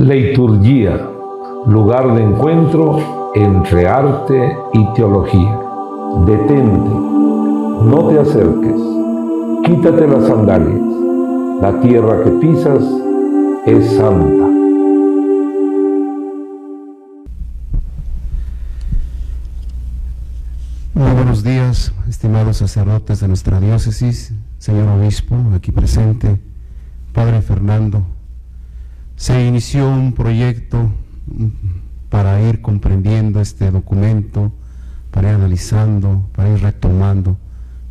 Liturgia, lugar de encuentro entre arte y teología. Detente, no te acerques, quítate las sandalias. La tierra que pisas es santa. Muy buenos días, estimados sacerdotes de nuestra diócesis, señor obispo aquí presente, padre Fernando. Se inició un proyecto para ir comprendiendo este documento, para ir analizando, para ir retomando,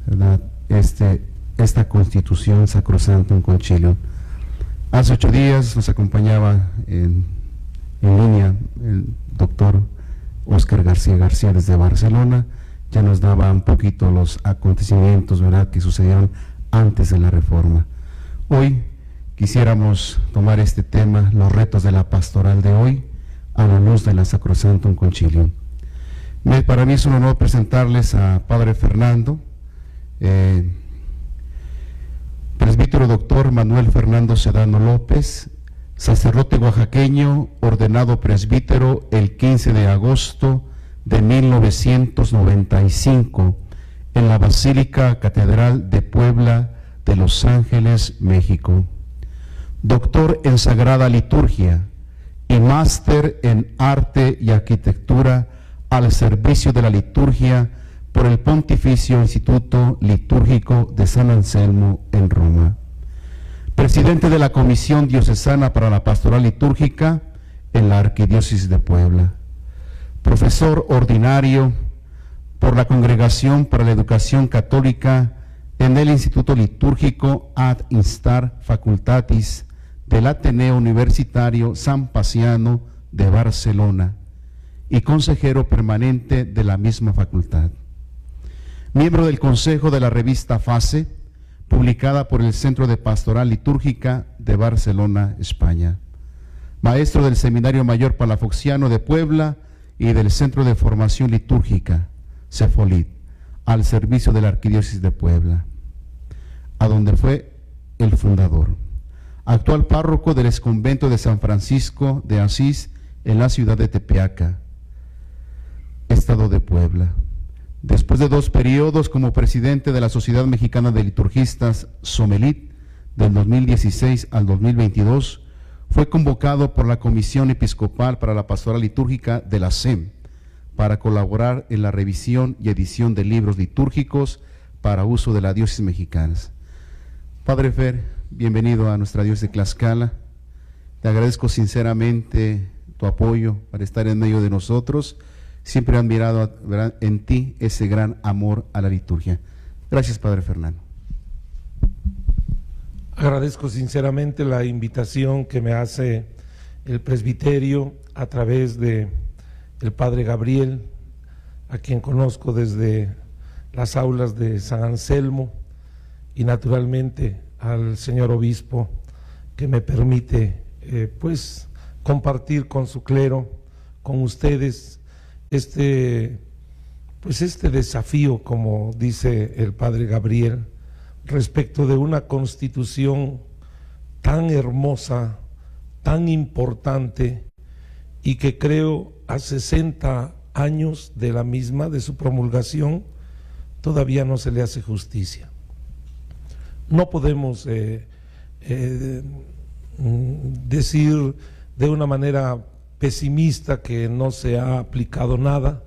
¿verdad? Esta Constitución Sacrosanctum Concilium. Hace 8 días nos acompañaba en línea el doctor Óscar García desde Barcelona. Ya nos daba un poquito los acontecimientos, ¿verdad?, que sucedieron antes de la reforma. Hoy quisiéramos tomar este tema, los retos de la pastoral de hoy, a la luz de la Sacrosanctum Concilium. Para mí es un honor presentarles a Padre Fernando, presbítero doctor Manuel Fernando Sedano López, sacerdote oaxaqueño, ordenado presbítero el 15 de agosto de 1995 en la Basílica Catedral de Puebla de Los Ángeles, México. Doctor en Sagrada Liturgia y máster en Arte y Arquitectura al servicio de la liturgia por el Pontificio Instituto Litúrgico de San Anselmo en Roma. Presidente de la Comisión Diocesana para la Pastoral Litúrgica en la Arquidiócesis de Puebla. Profesor ordinario por la Congregación para la Educación Católica en el Instituto Litúrgico ad instar facultatis del Ateneo Universitario San Paciano de Barcelona y consejero permanente de la misma facultad. Miembro del Consejo de la revista Fase, publicada por el Centro de Pastoral Litúrgica de Barcelona, España. Maestro del Seminario Mayor Palafoxiano de Puebla y del Centro de Formación Litúrgica, CEFOLIT, al servicio de la Arquidiócesis de Puebla, a donde fue el fundador. Actual párroco del exconvento de San Francisco de Asís en la ciudad de Tepeaca, Estado de Puebla. Después de 2 periodos como presidente de la Sociedad Mexicana de Liturgistas, SOMELIT, del 2016 al 2022, fue convocado por la Comisión Episcopal para la Pastoral Litúrgica de la SEM para colaborar en la revisión y edición de libros litúrgicos para uso de la diócesis mexicana. Padre Fer, bienvenido a nuestra diócesis de Tlaxcala. Te agradezco sinceramente tu apoyo para estar en medio de nosotros. Siempre he admirado, ¿verdad?, en ti ese gran amor a la liturgia. Gracias, Padre Fernando. Agradezco sinceramente la invitación que me hace el presbiterio a través de el Padre Gabriel, a quien conozco desde las aulas de San Anselmo, y naturalmente al señor obispo, que me permite pues compartir con su clero, con ustedes, este desafío, como dice el Padre Gabriel, respecto de una constitución tan hermosa, tan importante, y que creo a 60 años de la misma, de su promulgación, todavía no se le hace justicia. No podemos decir de una manera pesimista que no se ha aplicado nada,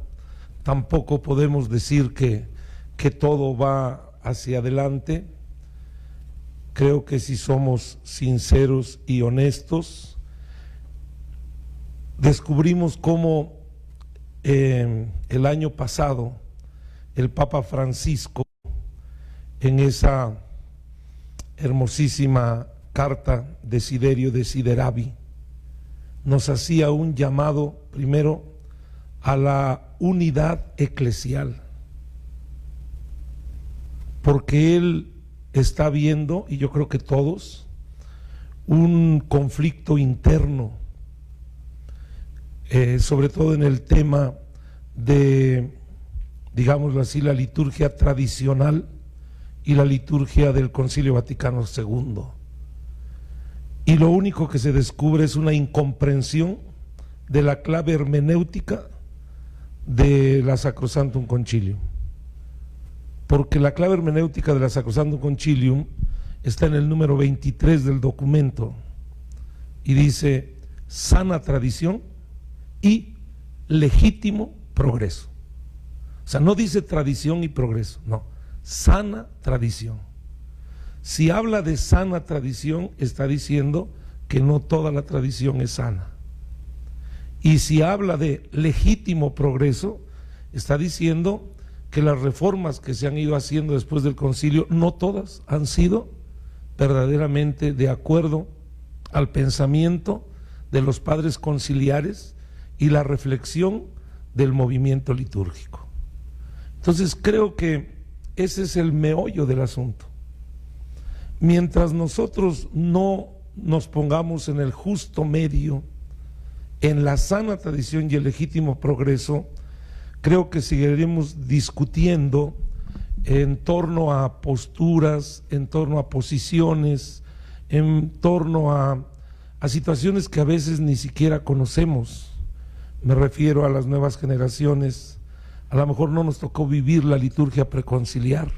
tampoco podemos decir que todo va hacia adelante. Creo que si somos sinceros y honestos, descubrimos cómo el año pasado el Papa Francisco, en esa hermosísima carta Desiderio Desideravi, nos hacía un llamado primero a la unidad eclesial, porque él está viendo, y yo creo que todos, un conflicto interno, sobre todo en el tema de, digámoslo así, la liturgia tradicional y la liturgia del Concilio Vaticano II. y lo único que se descubre es una incomprensión de la clave hermenéutica de la Sacrosanctum Concilium. Porque la clave hermenéutica de la Sacrosanctum Concilium está en el número 23 del documento y dice: sana tradición y legítimo progreso. O sea, no dice tradición y progreso, no, sana tradición. Si habla de sana tradición, está diciendo que no toda la tradición es sana. Y si habla de legítimo progreso, está diciendo que las reformas que se han ido haciendo después del concilio, no todas han sido verdaderamente de acuerdo al pensamiento de los padres conciliares y la reflexión del movimiento litúrgico. Entonces creo que ese es el meollo del asunto. Mientras nosotros no nos pongamos en el justo medio, en la sana tradición y el legítimo progreso, creo que seguiremos discutiendo en torno a posturas, en torno a posiciones, en torno a situaciones que a veces ni siquiera conocemos. Me refiero a las nuevas generaciones. A lo mejor no nos tocó vivir la liturgia preconciliar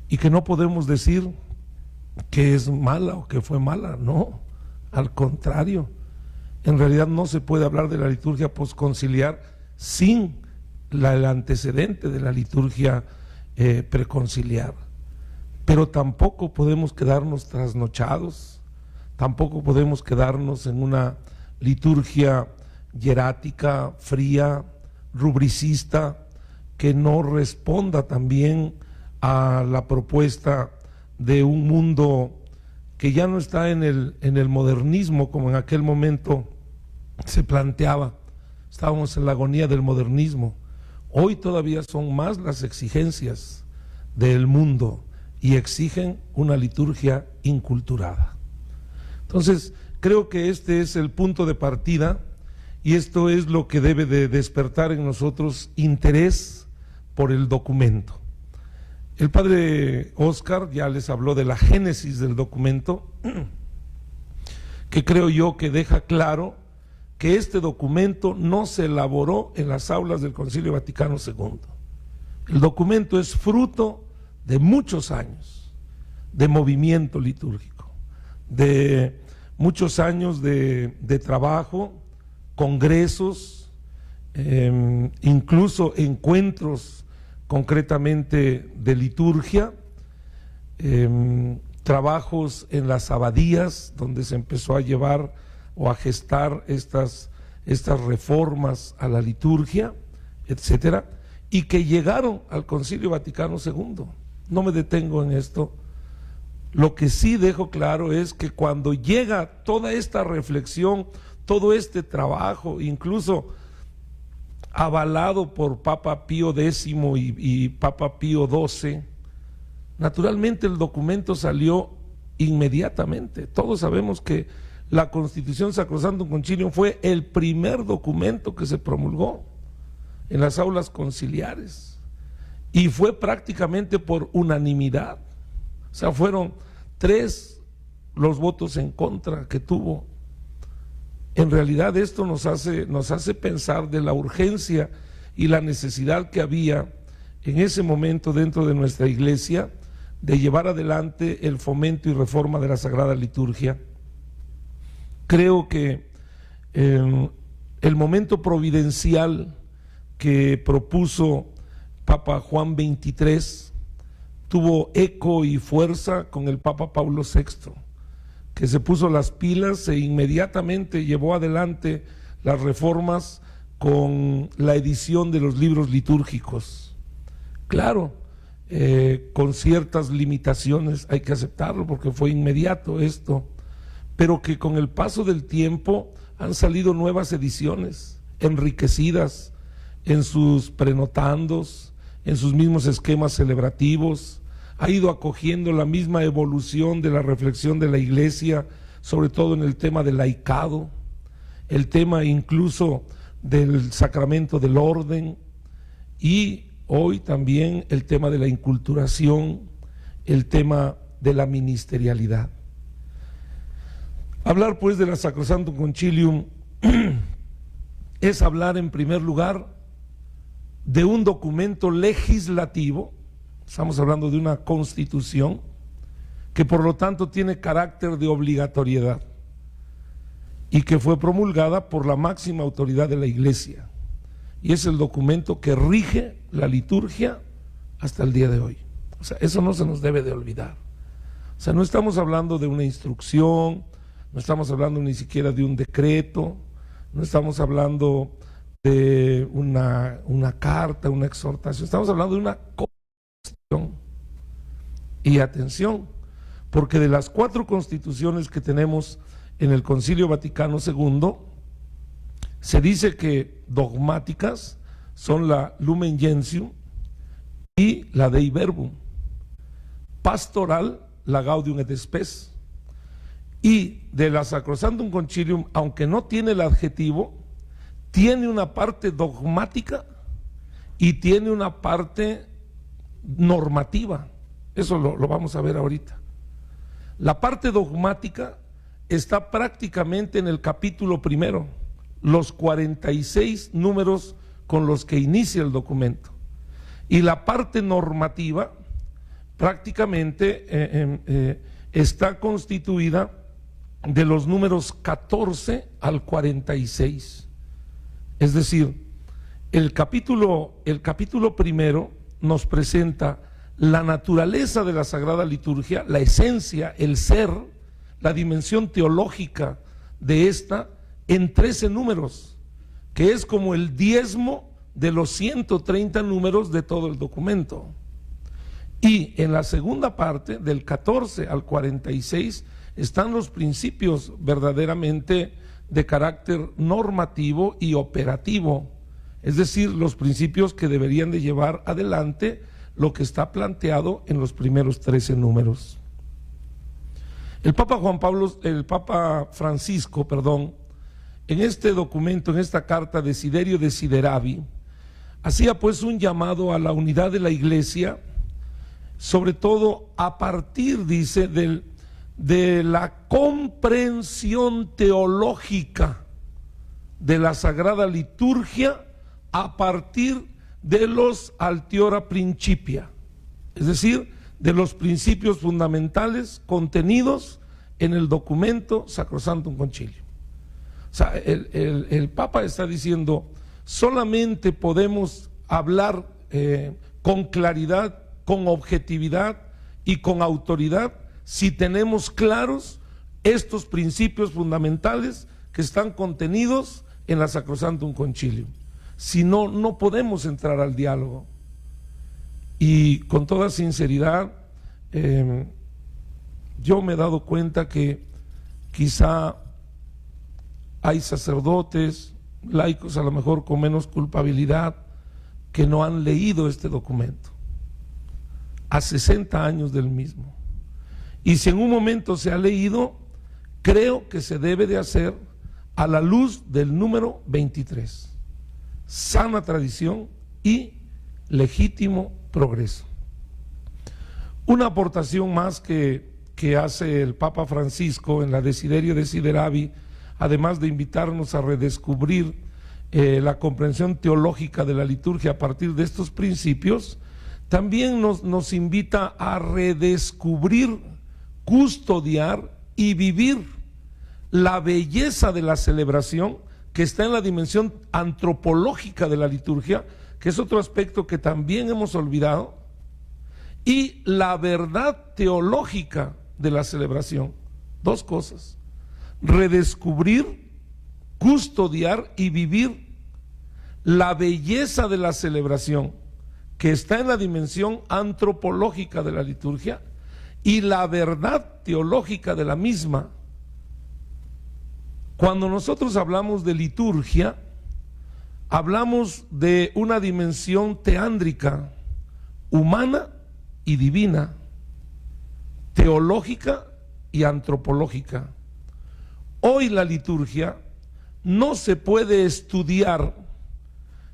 y que no podemos decir que es mala o que fue mala, no, al contrario. En realidad no se puede hablar de la liturgia posconciliar sin el antecedente de la liturgia preconciliar. Pero tampoco podemos quedarnos trasnochados, tampoco podemos quedarnos en una liturgia hierática, fría, rubricista, que no responda también a la propuesta de un mundo que ya no está en el modernismo como en aquel momento se planteaba. Estábamos en la agonía del modernismo. Hoy todavía son más las exigencias del mundo y exigen una liturgia inculturada. Entonces, creo que este es el punto de partida y esto es lo que debe de despertar en nosotros interés por el documento. El padre Óscar ya les habló de la génesis del documento, que creo yo que deja claro que este documento no se elaboró en las aulas del Concilio Vaticano II. El documento es fruto de muchos años de movimiento litúrgico, de muchos años de trabajo, congresos, incluso encuentros concretamente de liturgia, trabajos en las abadías donde se empezó a llevar o a gestar estas reformas a la liturgia, etcétera, y que llegaron al Concilio Vaticano II. No me detengo en esto. Lo que sí dejo claro es que cuando llega toda esta reflexión, todo este trabajo, incluso avalado por Papa Pío X y Papa Pío XII, naturalmente el documento salió inmediatamente. Todos sabemos que la Constitución Sacrosanctum Concilium fue el primer documento que se promulgó en las aulas conciliares y fue prácticamente por unanimidad. O sea, fueron 3 los votos en contra que tuvo. En realidad esto nos hace pensar de la urgencia y la necesidad que había en ese momento dentro de nuestra iglesia de llevar adelante el fomento y reforma de la Sagrada Liturgia. Creo que el momento providencial que propuso Papa Juan XXIII tuvo eco y fuerza con el Papa Pablo VI, que se puso las pilas e inmediatamente llevó adelante las reformas con la edición de los libros litúrgicos. Claro, con ciertas limitaciones, hay que aceptarlo porque fue inmediato esto, pero que con el paso del tiempo han salido nuevas ediciones, enriquecidas en sus prenotandos, en sus mismos esquemas celebrativos, ha ido acogiendo la misma evolución de la reflexión de la Iglesia, sobre todo en el tema del laicado, el tema incluso del sacramento del orden y hoy también el tema de la inculturación, el tema de la ministerialidad. Hablar pues de la Sacrosanctum Concilium es hablar en primer lugar de un documento legislativo. Estamos hablando de una constitución que por lo tanto tiene carácter de obligatoriedad y que fue promulgada por la máxima autoridad de la Iglesia, y es el documento que rige la liturgia hasta el día de hoy. O sea, eso no se nos debe de olvidar. O sea, no estamos hablando de una instrucción, no estamos hablando ni siquiera de un decreto, no estamos hablando de una carta, una exhortación, estamos hablando de una constitución. Y atención, porque de las 4 constituciones que tenemos en el Concilio Vaticano II, se dice que dogmáticas son la Lumen Gentium y la Dei Verbum, pastoral la Gaudium et Spes, y de la Sacrosanctum Concilium, aunque no tiene el adjetivo, tiene una parte dogmática y tiene una parte normativa. Eso lo vamos a ver ahorita. La parte dogmática está prácticamente en el capítulo primero, los 46 números con los que inicia el documento, y la parte normativa prácticamente está constituida de los números 14 al 46. Es decir, el capítulo primero nos presenta la naturaleza de la Sagrada Liturgia, la esencia, el ser, la dimensión teológica de esta en 13 números, que es como el diezmo de los 130 números de todo el documento. Y en la segunda parte, del 14 al 46, están los principios verdaderamente de carácter normativo y operativo, es decir, los principios que deberían de llevar adelante lo que está planteado en los primeros 13 números. El Papa Francisco, en este documento, en esta carta Desiderio Desideravi, hacía pues un llamado a la unidad de la Iglesia, sobre todo a partir, dice, de la comprensión teológica de la Sagrada Liturgia a partir de los Altiora Principia, es decir, de los principios fundamentales contenidos en el documento Sacrosanctum Concilium. O sea, el Papa está diciendo, solamente podemos hablar con claridad, con objetividad y con autoridad si tenemos claros estos principios fundamentales que están contenidos en la Sacrosanctum Concilium. Si no, no podemos entrar al diálogo. Y con toda sinceridad, yo me he dado cuenta que quizá hay sacerdotes, laicos a lo mejor con menos culpabilidad, que no han leído este documento a 60 años del mismo. Y si en un momento se ha leído, creo que se debe de hacer a la luz del número 23, sana tradición y legítimo progreso. Una aportación más que hace el Papa Francisco en la Desiderio Desideravi, además de invitarnos a redescubrir la comprensión teológica de la liturgia a partir de estos principios, también nos invita a redescubrir, custodiar y vivir la belleza de la celebración que está en la dimensión antropológica de la liturgia, que es otro aspecto que también hemos olvidado, y la verdad teológica de la celebración. Dos cosas: redescubrir, custodiar y vivir la belleza de la celebración que está en la dimensión antropológica de la liturgia y la verdad teológica de la misma. Cuando nosotros hablamos de liturgia, hablamos de una dimensión teándrica, humana y divina, teológica y antropológica. Hoy la liturgia no se puede estudiar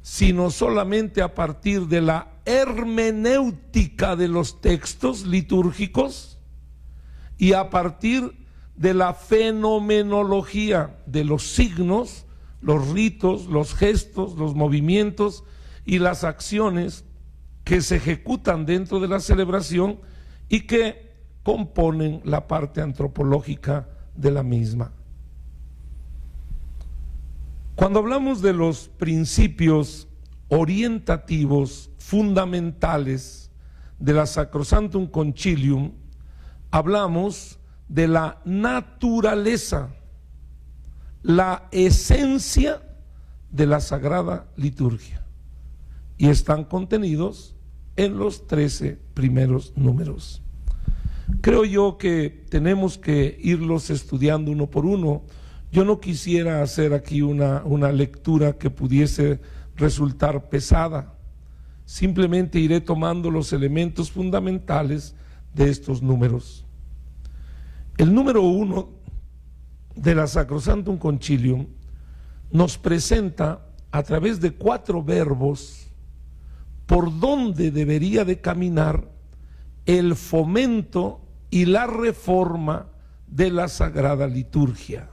sino solamente a partir de la hermenéutica de los textos litúrgicos y a partir de la fenomenología de los signos, los ritos, los gestos, los movimientos y las acciones que se ejecutan dentro de la celebración y que componen la parte antropológica de la misma. Cuando hablamos de los principios orientativos fundamentales de la Sacrosanctum Concilium, hablamos de la naturaleza, la esencia de la Sagrada Liturgia, y están contenidos en los 13 primeros números. Creo yo que tenemos que irlos estudiando uno por uno. Yo no quisiera hacer aquí una lectura que pudiese resultar pesada. Simplemente iré tomando los elementos fundamentales de estos números. El número 1 de la Sacrosanctum Concilium nos presenta a través de 4 verbos por donde debería de caminar el fomento y la reforma de la Sagrada Liturgia.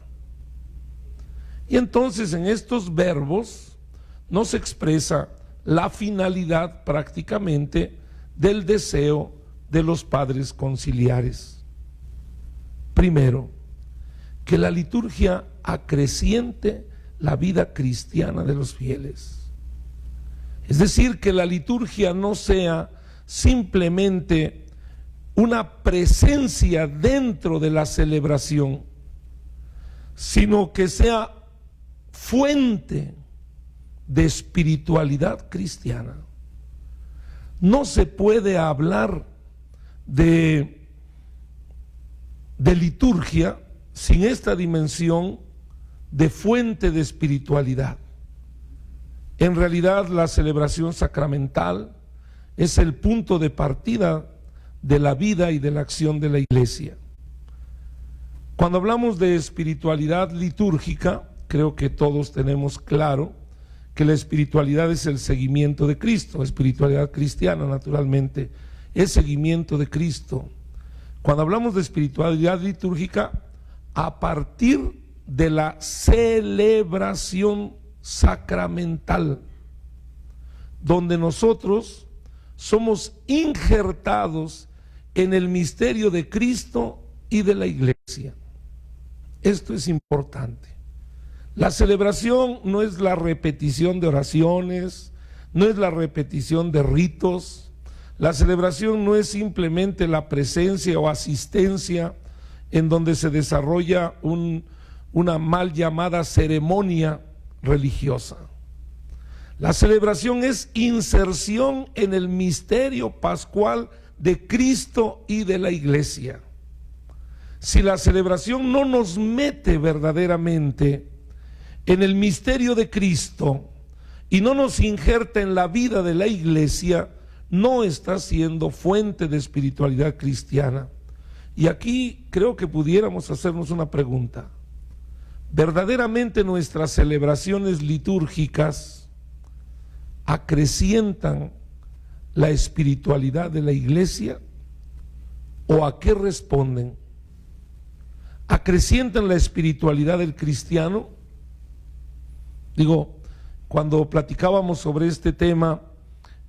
Y entonces en estos verbos nos expresa la finalidad prácticamente del deseo de los padres conciliares. Primero, que la liturgia acreciente la vida cristiana de los fieles. Es decir, que la liturgia no sea simplemente una presencia dentro de la celebración, sino que sea fuente de espiritualidad cristiana. No se puede hablar de liturgia sin esta dimensión de fuente de espiritualidad. En realidad, la celebración sacramental es el punto de partida de la vida y de la acción de la Iglesia. Cuando hablamos de espiritualidad litúrgica, creo que todos tenemos claro que la espiritualidad es el seguimiento de Cristo. Espiritualidad cristiana, naturalmente, es seguimiento de Cristo. Cuando hablamos de espiritualidad litúrgica, a partir de la celebración sacramental, donde nosotros somos injertados en el misterio de Cristo y de la Iglesia. Esto es importante. La celebración no es la repetición de oraciones, no es la repetición de ritos. La celebración no es simplemente la presencia o asistencia en donde se desarrolla una mal llamada ceremonia religiosa. La celebración es inserción en el misterio pascual de Cristo y de la Iglesia. Si la celebración no nos mete verdaderamente en el misterio de Cristo y no nos injerta en la vida de la Iglesia, no está siendo fuente de espiritualidad cristiana. Y aquí creo que pudiéramos hacernos una pregunta. ¿Verdaderamente nuestras celebraciones litúrgicas acrecientan la espiritualidad de la Iglesia? ¿O a qué responden? ¿Acrecientan la espiritualidad del cristiano? Digo, cuando platicábamos sobre este tema,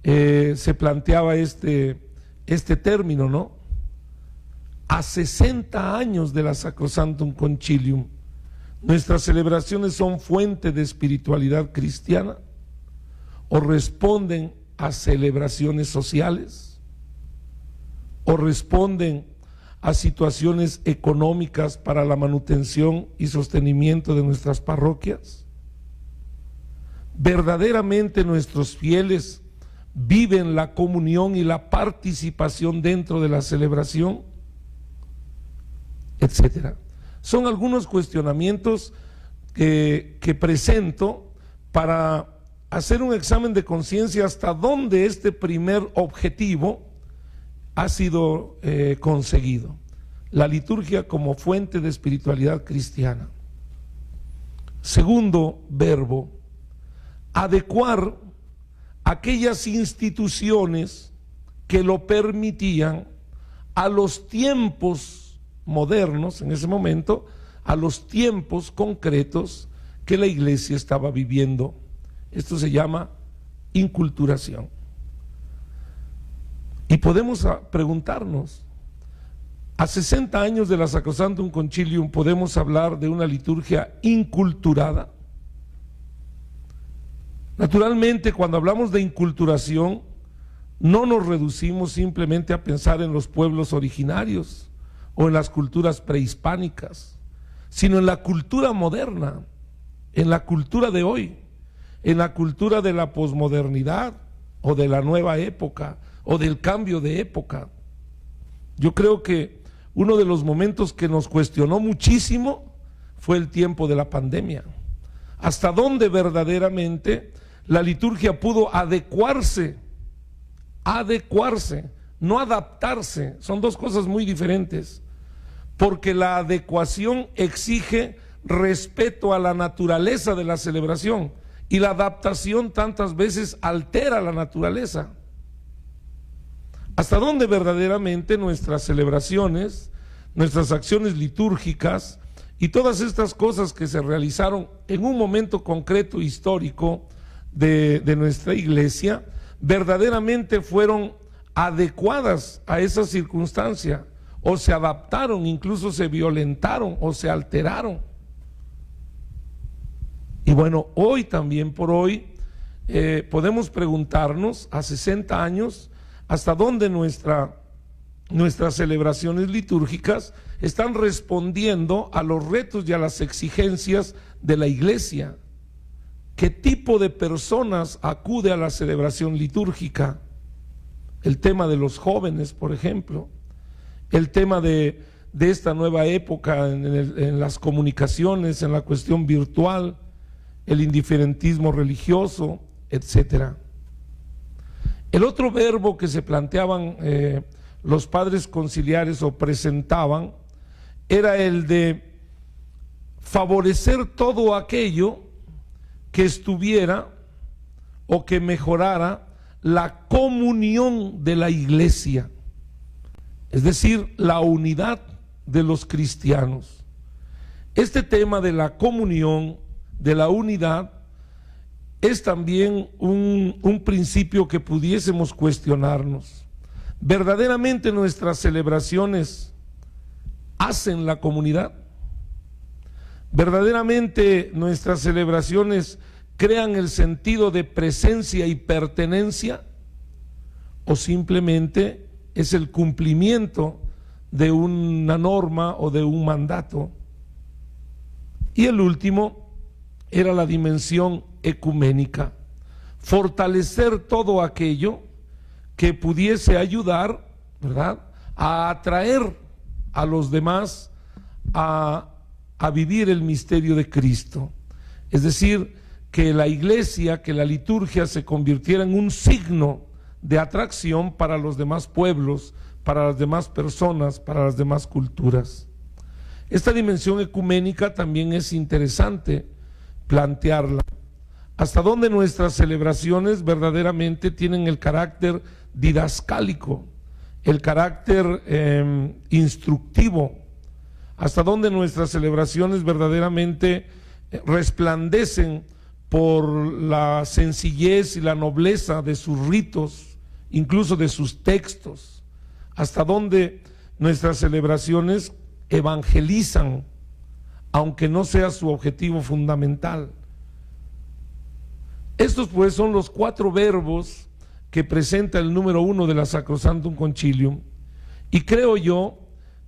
se planteaba este término, ¿no? A 60 años de la Sacrosanctum Concilium, ¿nuestras celebraciones son fuente de espiritualidad cristiana o responden a celebraciones sociales o responden a situaciones económicas para la manutención y sostenimiento de nuestras parroquias? ¿Verdaderamente nuestros fieles viven la comunión y la participación dentro de la celebración? Etcétera. Son algunos cuestionamientos que presento para hacer un examen de conciencia hasta dónde este primer objetivo ha sido conseguido. La liturgia como fuente de espiritualidad cristiana. Segundo verbo, adecuar aquellas instituciones que lo permitían a los tiempos modernos en ese momento a los tiempos concretos que la iglesia estaba viviendo. Esto se llama inculturación. Y podemos preguntarnos, a 60 años de la Sacrosanctum Concilium, ¿podemos hablar de una liturgia inculturada? Naturalmente, cuando hablamos de inculturación, no nos reducimos simplemente a pensar en los pueblos originarios o en las culturas prehispánicas, sino en la cultura moderna, en la cultura de hoy, en la cultura de la posmodernidad o de la nueva época o del cambio de época. Yo creo que uno de los momentos que nos cuestionó muchísimo fue el tiempo de la pandemia. Hasta dónde verdaderamente la liturgia pudo adecuarse, no adaptarse. Son dos cosas muy diferentes, porque la adecuación exige respeto a la naturaleza de la celebración y la adaptación tantas veces altera la naturaleza. Hasta dónde verdaderamente nuestras celebraciones, nuestras acciones litúrgicas y todas estas cosas que se realizaron en un momento concreto histórico de nuestra iglesia, verdaderamente fueron adecuadas a esa circunstancia, o se adaptaron, incluso se violentaron o se alteraron. Y bueno, hoy también por hoy podemos preguntarnos, a 60 años, hasta dónde nuestras celebraciones litúrgicas están respondiendo a los retos y a las exigencias de la iglesia. ¿Qué tipo de personas acude a la celebración litúrgica? El tema de los jóvenes, por ejemplo, el tema de esta nueva época en las comunicaciones, en la cuestión virtual, el indiferentismo religioso, etcétera. El otro verbo que se planteaban los padres conciliares o presentaban era el de favorecer todo aquello que estuviera o que mejorara la comunión de la iglesia, es decir, la unidad de los cristianos. Este tema de la comunión, de la unidad, es también un principio que pudiésemos cuestionarnos. ¿Verdaderamente nuestras celebraciones hacen la comunidad? ¿Verdaderamente nuestras celebraciones crean el sentido de presencia y pertenencia? ¿O simplemente es el cumplimiento de una norma o de un mandato? Y el último era la dimensión ecuménica, fortalecer todo aquello que pudiese ayudar, ¿verdad?, a atraer a los demás a vivir el misterio de Cristo. Es decir, que la iglesia, que la liturgia se convirtiera en un signo de atracción para los demás pueblos, para las demás personas, para las demás culturas. Esta dimensión ecuménica también es interesante plantearla. ¿Hasta dónde nuestras celebraciones verdaderamente tienen el carácter didascálico, el carácter instructivo? ¿Hasta dónde nuestras celebraciones verdaderamente resplandecen por la sencillez y la nobleza de sus ritos, incluso de sus textos? ¿Hasta dónde nuestras celebraciones evangelizan, aunque no sea su objetivo fundamental? Estos pues son los 4 verbos que presenta el número 1 de la Sacrosanctum Concilium, y creo yo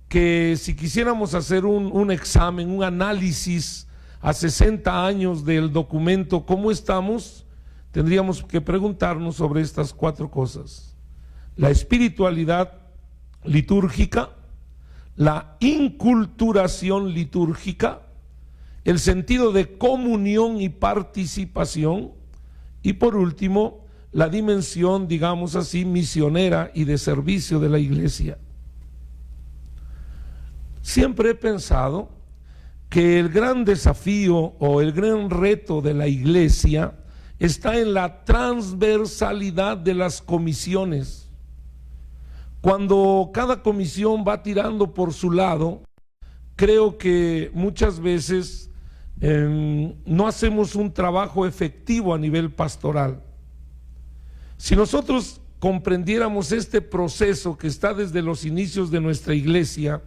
que si quisiéramos hacer un examen, un análisis a 60 años del documento, ¿cómo estamos? Tendríamos que preguntarnos sobre estas 4 cosas: la espiritualidad litúrgica, la inculturación litúrgica, el sentido de comunión y participación, y por último, la dimensión, digamos así, misionera y de servicio de la iglesia. Siempre he pensado que el gran desafío o el gran reto de la iglesia está en la transversalidad de las comisiones. Cuando cada comisión va tirando por su lado, creo que muchas veces no hacemos un trabajo efectivo a nivel pastoral. Si nosotros comprendiéramos este proceso que está desde los inicios de nuestra iglesia,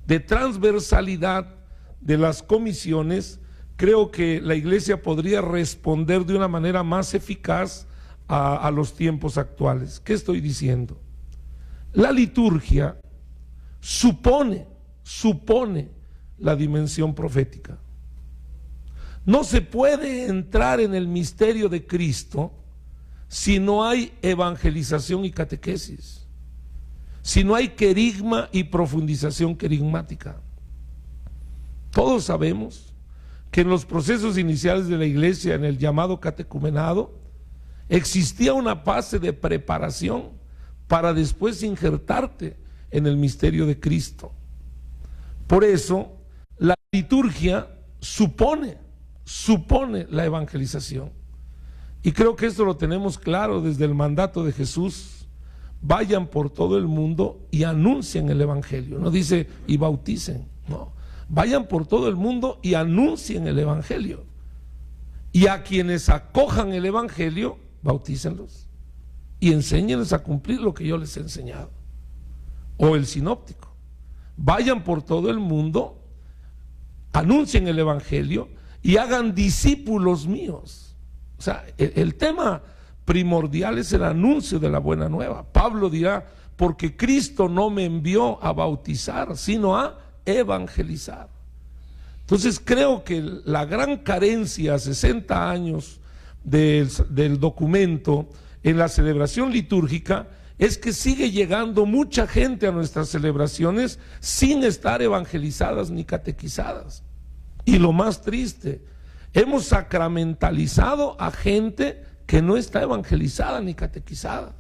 de transversalidad de las comisiones, creo que la iglesia podría responder de una manera más eficaz a los tiempos actuales. ¿Qué estoy diciendo? La liturgia supone la dimensión profética. No se puede entrar en el misterio de Cristo si no hay evangelización y catequesis, si no hay querigma y profundización querigmática. Todos sabemos que en los procesos iniciales de la iglesia, en el llamado catecumenado, existía una fase de preparación para después injertarte en el misterio de Cristo. Por eso, la liturgia supone la evangelización. Y creo que esto lo tenemos claro desde el mandato de Jesús: vayan por todo el mundo y anuncien el evangelio. No dice y bauticen, no. Vayan por todo el mundo y anuncien el evangelio. Y a quienes acojan el evangelio, bautícenlos y enséñenles a cumplir lo que yo les he enseñado. O el sinóptico: vayan por todo el mundo, anuncien el evangelio y hagan discípulos míos. O sea, el tema primordial es el anuncio de la buena nueva. Pablo dirá: porque Cristo no me envió a bautizar, sino a evangelizar. Entonces creo que la gran carencia a 60 años del documento en la celebración litúrgica es que sigue llegando mucha gente a nuestras celebraciones sin estar evangelizadas ni catequizadas. Y lo más triste, hemos sacramentalizado a gente que no está evangelizada ni catequizada.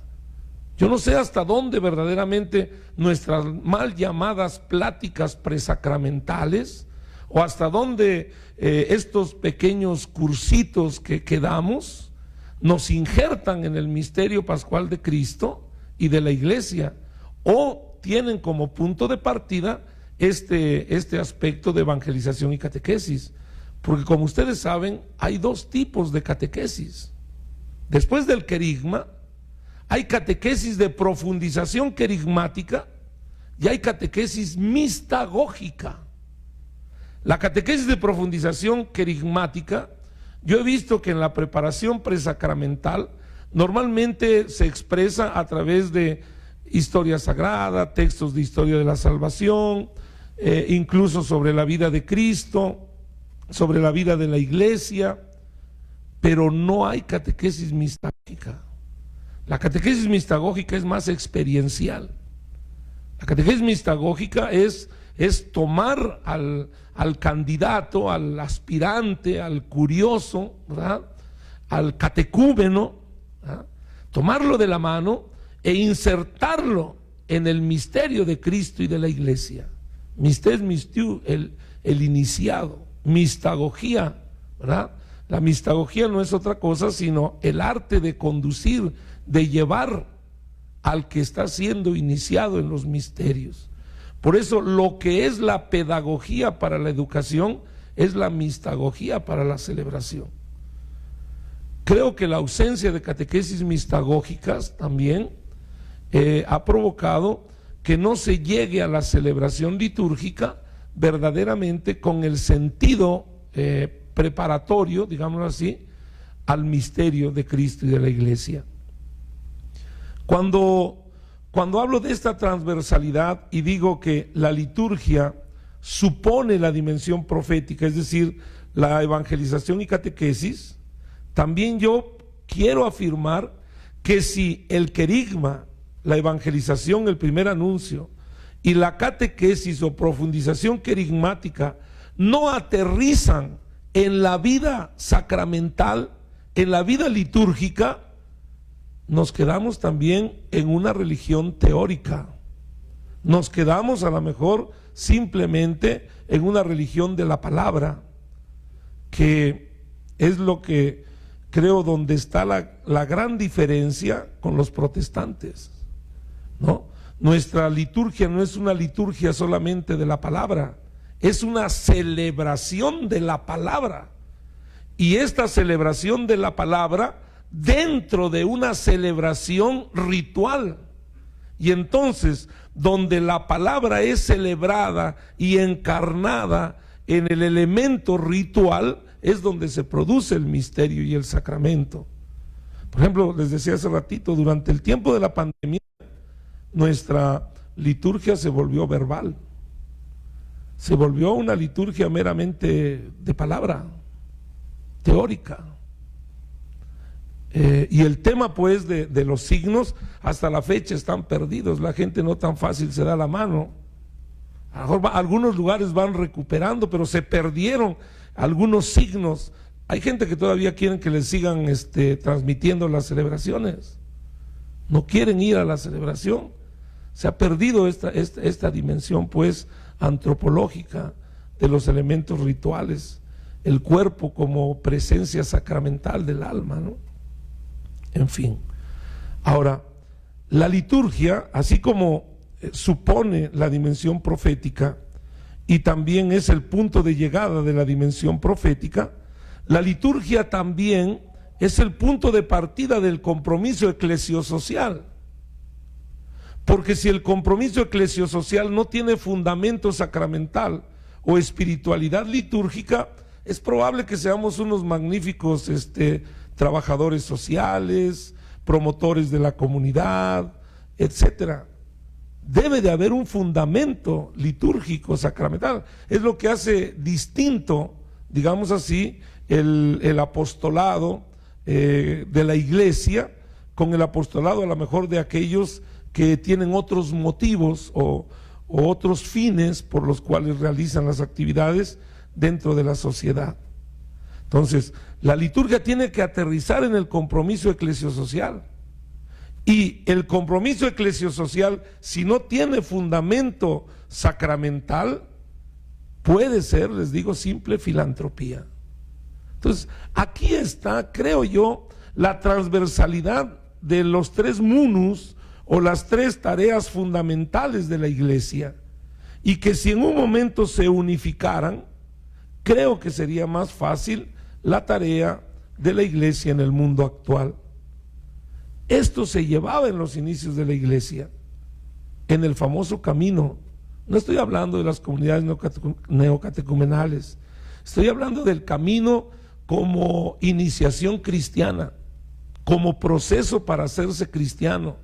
Yo no sé hasta dónde verdaderamente nuestras mal llamadas pláticas presacramentales, o hasta dónde estos pequeños cursitos que damos nos injertan en el misterio pascual de Cristo y de la iglesia, o tienen como punto de partida este aspecto de evangelización y catequesis. Porque como ustedes saben, hay dos tipos de catequesis. Después del querigma, hay catequesis de profundización querigmática y hay catequesis mistagógica. La catequesis de profundización querigmática, yo he visto que en la preparación presacramental normalmente se expresa a través de historia sagrada, textos de historia de la salvación, incluso sobre la vida de Cristo, sobre la vida de la iglesia, pero no hay catequesis mistagógica. La catequesis mistagógica es más experiencial. La catequesis mistagógica es tomar al candidato, al aspirante, al curioso, ¿verdad?, al catecúmeno, ¿verdad?, tomarlo de la mano e insertarlo en el misterio de Cristo y de la iglesia. Mistes mistiu, el iniciado. Mistagogía, ¿verdad? La mistagogía no es otra cosa sino el arte de conducir, de llevar al que está siendo iniciado en los misterios. Por eso lo que es la pedagogía para la educación es la mistagogía para la celebración. Creo que la ausencia de catequesis mistagógicas también ha provocado que no se llegue a la celebración litúrgica verdaderamente con el sentido preparatorio, digámoslo así, al misterio de Cristo y de la iglesia. Cuando hablo de esta transversalidad y digo que la liturgia supone la dimensión profética, es decir, la evangelización y catequesis, también yo quiero afirmar que si el querigma, la evangelización, el primer anuncio, y la catequesis o profundización querigmática no aterrizan en la vida sacramental, en la vida litúrgica, nos quedamos también en una religión teórica. Nos quedamos a lo mejor simplemente en una religión de la palabra, que es lo que creo donde está la gran diferencia con los protestantes, ¿no? Nuestra liturgia no es una liturgia solamente de la palabra, es una celebración de la palabra. Y esta celebración de la palabra dentro de una celebración ritual. Y entonces, donde la palabra es celebrada y encarnada en el elemento ritual, es donde se produce el misterio y el sacramento. Por ejemplo, les decía hace ratito, durante el tiempo de la pandemia, nuestra liturgia se volvió verbal. Se volvió una liturgia meramente de palabra, teórica. Y el tema pues de los signos hasta la fecha están perdidos, la gente no tan fácil se da la mano. A lo mejor algunos lugares van recuperando, pero se perdieron algunos signos. Hay gente que todavía quieren que les sigan transmitiendo las celebraciones, no quieren ir a la celebración. Se ha perdido esta dimensión pues antropológica de los elementos rituales, el cuerpo como presencia sacramental del alma, ¿no? En fin, ahora, la liturgia, así como supone la dimensión profética y también es el punto de llegada de la dimensión profética, la liturgia también es el punto de partida del compromiso eclesiosocial. Porque si el compromiso eclesiosocial no tiene fundamento sacramental o espiritualidad litúrgica, es probable que seamos unos magníficos trabajadores sociales, promotores de la comunidad, etcétera. Debe de haber un fundamento litúrgico sacramental. Es lo que hace distinto, digamos así, el apostolado de la iglesia con el apostolado a lo mejor de aquellos que tienen otros motivos o otros fines por los cuales realizan las actividades dentro de la sociedad. Entonces, la liturgia tiene que aterrizar en el compromiso eclesiosocial. Y el compromiso eclesiosocial, si no tiene fundamento sacramental, puede ser, les digo, simple filantropía. Entonces, aquí está, creo yo, la transversalidad de los tres munus o las tres tareas fundamentales de la iglesia, y que si en un momento se unificaran, creo que sería más fácil la tarea de la iglesia en el mundo actual. Esto se llevaba en los inicios de la iglesia, en el famoso camino. No estoy hablando de las comunidades neocatecumenales, estoy hablando del camino como iniciación cristiana, como proceso para hacerse cristiano,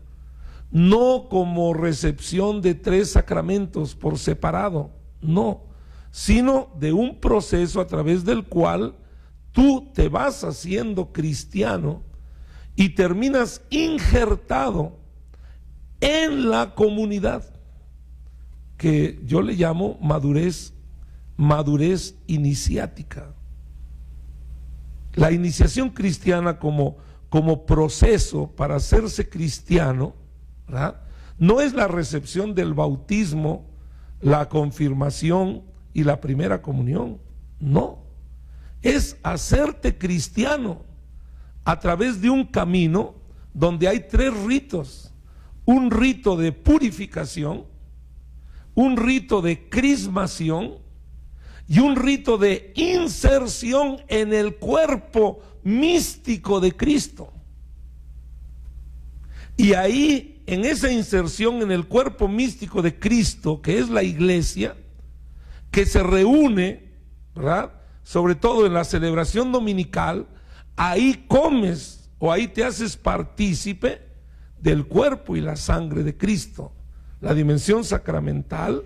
no como recepción de tres sacramentos por separado, no, sino de un proceso a través del cual tú te vas haciendo cristiano y terminas injertado en la comunidad, que yo le llamo madurez iniciática. La iniciación cristiana como proceso para hacerse cristiano, ¿verdad?, no es la recepción del bautismo, la confirmación y la primera comunión, no, es hacerte cristiano a través de un camino donde hay tres ritos: un rito de purificación, un rito de crismación y un rito de inserción en el cuerpo místico de Cristo. Y ahí, en esa inserción en el cuerpo místico de Cristo, que es la iglesia, que se reúne, ¿verdad?, sobre todo en la celebración dominical, ahí comes o ahí te haces partícipe del cuerpo y la sangre de Cristo, la dimensión sacramental,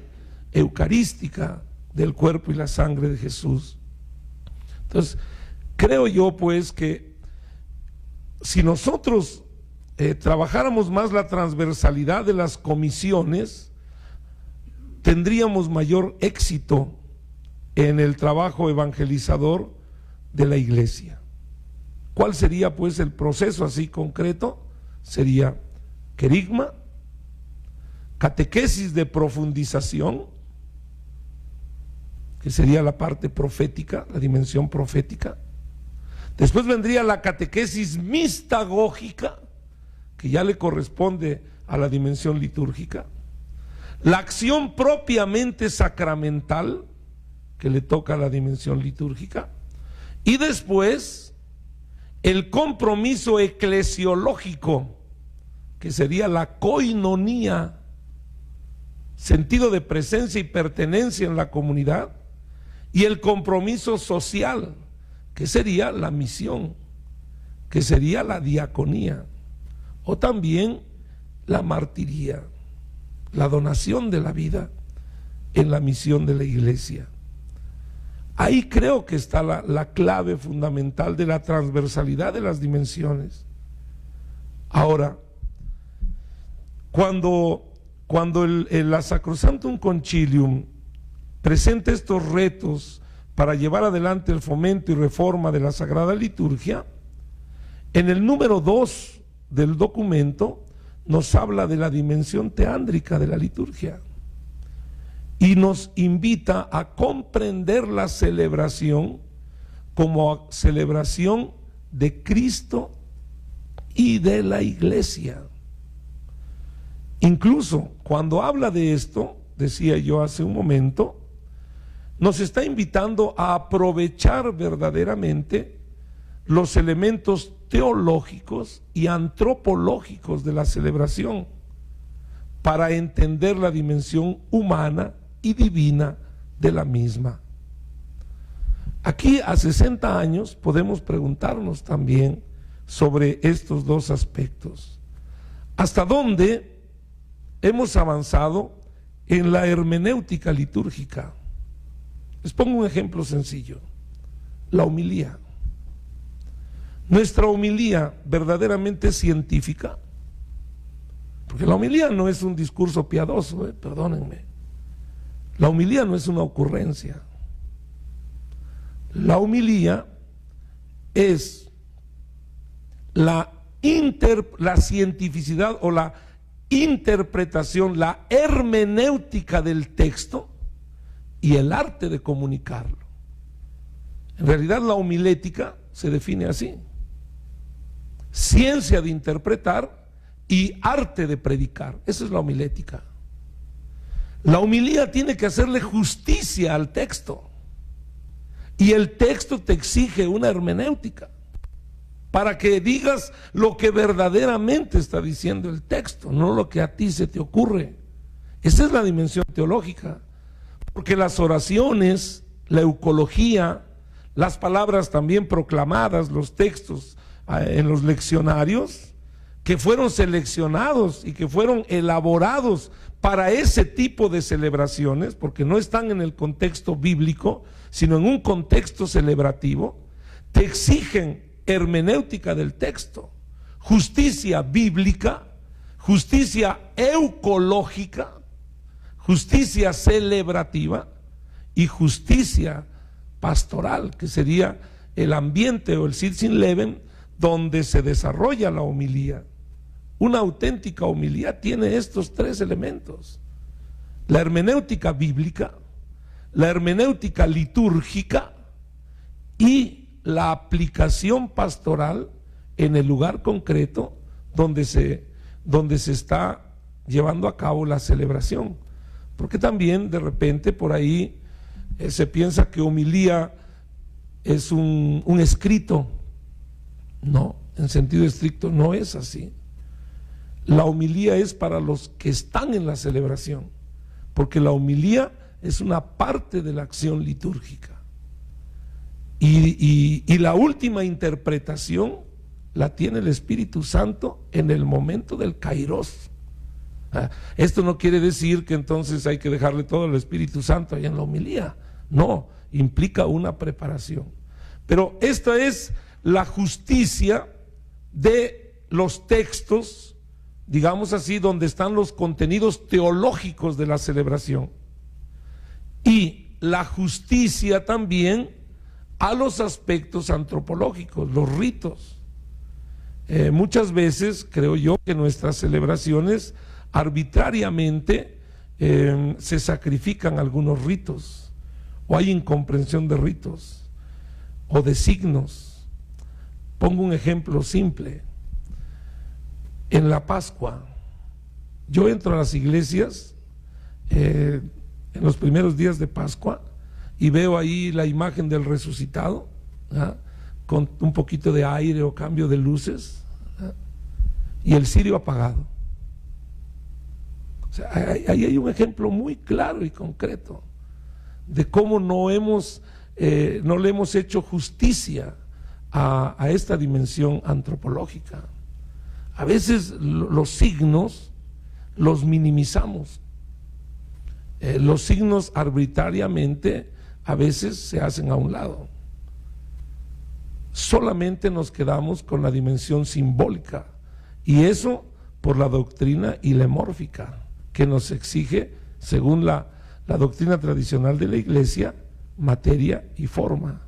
eucarística del cuerpo y la sangre de Jesús. Entonces, creo yo pues que si nosotros trabajáramos más la transversalidad de las comisiones, tendríamos mayor éxito en el trabajo evangelizador de la iglesia. ¿Cuál sería pues el proceso así concreto? Sería querigma, catequesis de profundización, que sería la parte profética, la dimensión profética. Después vendría la catequesis mistagógica, que ya le corresponde a la dimensión litúrgica. la acción propiamente sacramental, que le toca a la dimensión litúrgica, y después el compromiso eclesiológico, que sería la koinonía, sentido de presencia y pertenencia en la comunidad, y el compromiso social, que sería la misión, que sería la diaconía, o también la martiría, la donación de la vida en la misión de la iglesia. Ahí creo que está la clave fundamental de la transversalidad de las dimensiones. Ahora, cuando la Sacrosanctum Concilium presenta estos retos para llevar adelante el fomento y reforma de la Sagrada Liturgia, en el número 2 del documento nos habla de la dimensión teándrica de la liturgia y nos invita a comprender la celebración como celebración de Cristo y de la iglesia. Incluso cuando habla de esto, decía yo hace un momento, nos está invitando a aprovechar verdaderamente los elementos teológicos y antropológicos de la celebración para entender la dimensión humana y divina de la misma. Aquí a 60 años podemos preguntarnos también sobre estos dos aspectos. ¿Hasta dónde hemos avanzado en la hermenéutica litúrgica? Les pongo un ejemplo sencillo: la homilía. Nuestra homilía verdaderamente científica, porque la homilía no es un discurso piadoso, perdónenme. La homilía no es una ocurrencia. La homilía es la cientificidad o la interpretación, la hermenéutica del texto y el arte de comunicarlo. En realidad la homilética se define así: ciencia de interpretar y arte de predicar. Esa es la homilética. La homilía tiene que hacerle justicia al texto, y el texto te exige una hermenéutica para que digas lo que verdaderamente está diciendo el texto, no lo que a ti se te ocurre. Esa es la dimensión teológica, porque las oraciones, la eucología, las palabras también proclamadas, los textos en los leccionarios, que fueron seleccionados y que fueron elaborados para ese tipo de celebraciones, porque no están en el contexto bíblico, sino en un contexto celebrativo, te exigen hermenéutica del texto, justicia bíblica, justicia eucológica, justicia celebrativa y justicia pastoral, que sería el ambiente o el Sitzenleben donde se desarrolla la homilía. Una auténtica homilía tiene estos tres elementos: la hermenéutica bíblica, la hermenéutica litúrgica y la aplicación pastoral en el lugar concreto donde se está llevando a cabo la celebración. Porque también de repente por ahí se piensa que homilía es un escrito. No, en sentido estricto no es así. La homilía es para los que están en la celebración, porque la homilía es una parte de la acción litúrgica. Y la última interpretación la tiene el Espíritu Santo en el momento del Kairos. Esto no quiere decir que entonces hay que dejarle todo al Espíritu Santo ahí en la homilía. No, implica una preparación. Pero esta es la justicia de los textos, digamos así, donde están los contenidos teológicos de la celebración, y la justicia también a los aspectos antropológicos, los ritos. Muchas veces creo yo que nuestras celebraciones arbitrariamente se sacrifican algunos ritos, o hay incomprensión de ritos o de signos. Pongo un ejemplo simple. En la Pascua, yo entro a las iglesias en los primeros días de Pascua y veo ahí la imagen del resucitado, ¿ah?, con un poquito de aire o cambio de luces, ¿ah?, y el cirio apagado. O sea, ahí hay un ejemplo muy claro y concreto de cómo no le hemos hecho justicia a esta dimensión antropológica. A veces los signos los minimizamos. Los signos arbitrariamente a veces se hacen a un lado. Solamente nos quedamos con la dimensión simbólica, y eso por la doctrina hilemórfica que nos exige, según la doctrina tradicional de la Iglesia, materia y forma.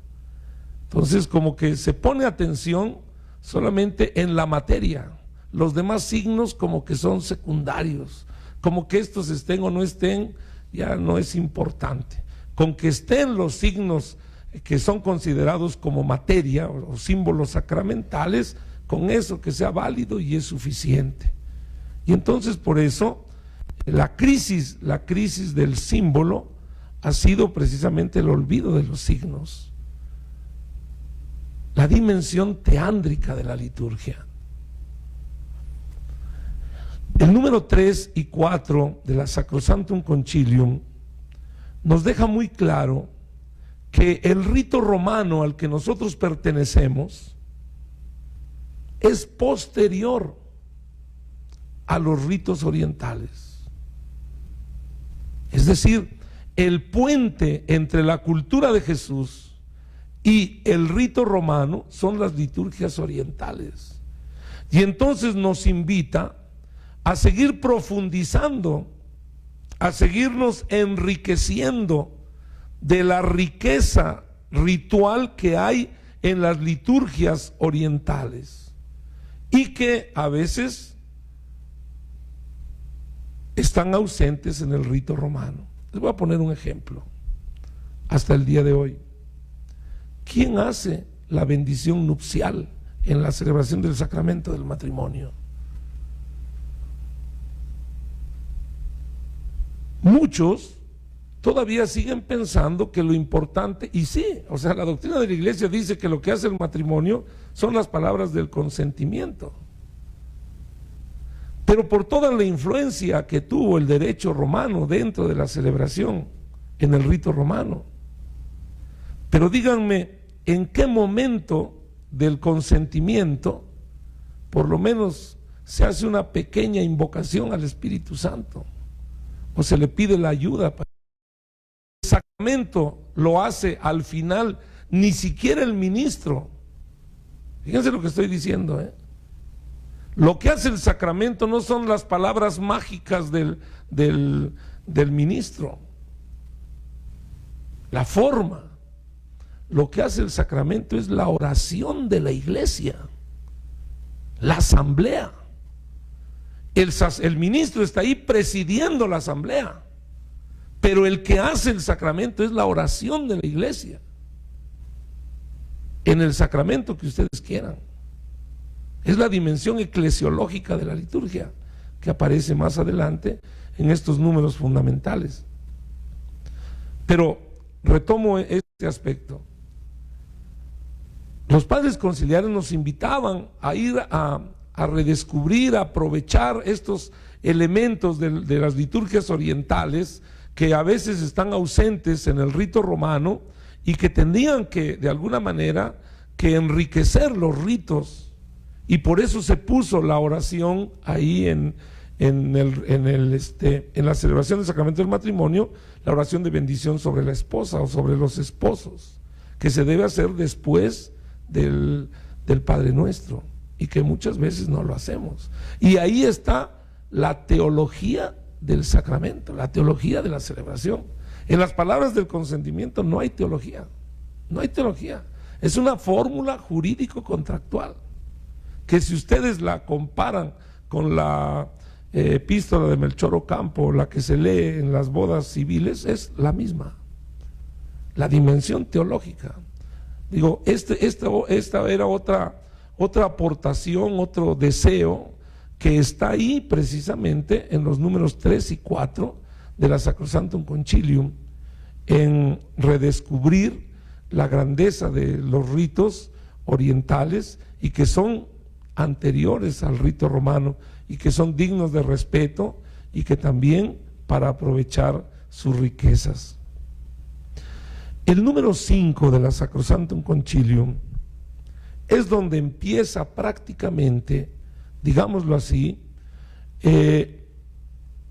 Entonces, como que se pone atención solamente en la materia, los demás signos como que son secundarios, como que estos estén o no estén ya no es importante. Con que estén los signos que son considerados como materia o símbolos sacramentales, con eso que sea válido y es suficiente. Y entonces por eso la crisis del símbolo ha sido precisamente el olvido de los signos, la dimensión teándrica de la liturgia. El número 3 y 4 de la Sacrosanctum Concilium nos deja muy claro que el rito romano al que nosotros pertenecemos es posterior a los ritos orientales. Es decir, el puente entre la cultura de Jesús y el rito romano son las liturgias orientales. Y entonces nos invita a seguir profundizando, a seguirnos enriqueciendo de la riqueza ritual que hay en las liturgias orientales y que a veces están ausentes en el rito romano. Les voy a poner un ejemplo. Hasta el día de hoy, ¿quién hace la bendición nupcial en la celebración del sacramento del matrimonio? Muchos todavía siguen pensando que lo importante, y sí, o sea, la doctrina de la Iglesia dice que lo que hace el matrimonio son las palabras del consentimiento. Pero por toda la influencia que tuvo el derecho romano dentro de la celebración, en el rito romano. Pero díganme, ¿en qué momento del consentimiento, por lo menos, se hace una pequeña invocación al Espíritu Santo? O se le pide la ayuda. El sacramento lo hace al final, ni siquiera el ministro. Fíjense lo que estoy diciendo, ¿eh? Lo que hace el sacramento no son las palabras mágicas del ministro, la forma. Lo que hace el sacramento es la oración de la iglesia, la asamblea. El ministro está ahí presidiendo la asamblea, pero el que hace el sacramento es la oración de la iglesia, en el sacramento que ustedes quieran. Es la dimensión eclesiológica de la liturgia que aparece más adelante en estos números fundamentales. Pero retomo este aspecto. Los padres conciliares nos invitaban a ir a redescubrir, a aprovechar estos elementos de las liturgias orientales que a veces están ausentes en el rito romano y que tendrían que, de alguna manera, que enriquecer los ritos. Y por eso se puso la oración ahí en la celebración del sacramento del matrimonio, la oración de bendición sobre la esposa o sobre los esposos, que se debe hacer después del Padre Nuestro, y que muchas veces no lo hacemos. Y ahí está la teología del sacramento, la teología de la celebración. En las palabras del consentimiento no hay teología, no hay teología. Es una fórmula jurídico-contractual, que si ustedes la comparan con la epístola de Melchor Ocampo, la que se lee en las bodas civiles, es la misma. La dimensión teológica. Digo, esta era otra aportación, otro deseo que está ahí precisamente en los números 3 y 4 de la Sacrosanctum Concilium en redescubrir la grandeza de los ritos orientales y que son anteriores al rito romano y que son dignos de respeto y que también para aprovechar sus riquezas. El número 5 de la Sacrosanctum Concilium es donde empieza prácticamente, digámoslo así,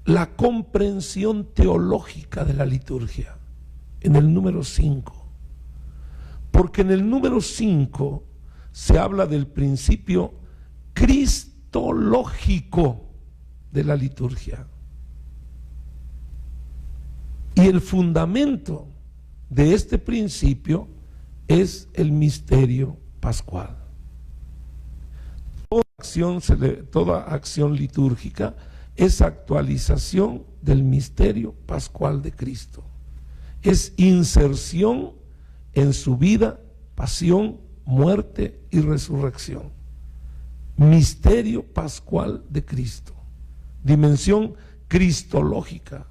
la comprensión teológica de la liturgia, en el número 5. Porque en el número 5 se habla del principio cristológico de la liturgia. Y el fundamento de este principio es el misterio pascual. Toda acción litúrgica es actualización del misterio pascual de Cristo. Es inserción en su vida, pasión, muerte y resurrección. Misterio pascual de Cristo. Dimensión cristológica.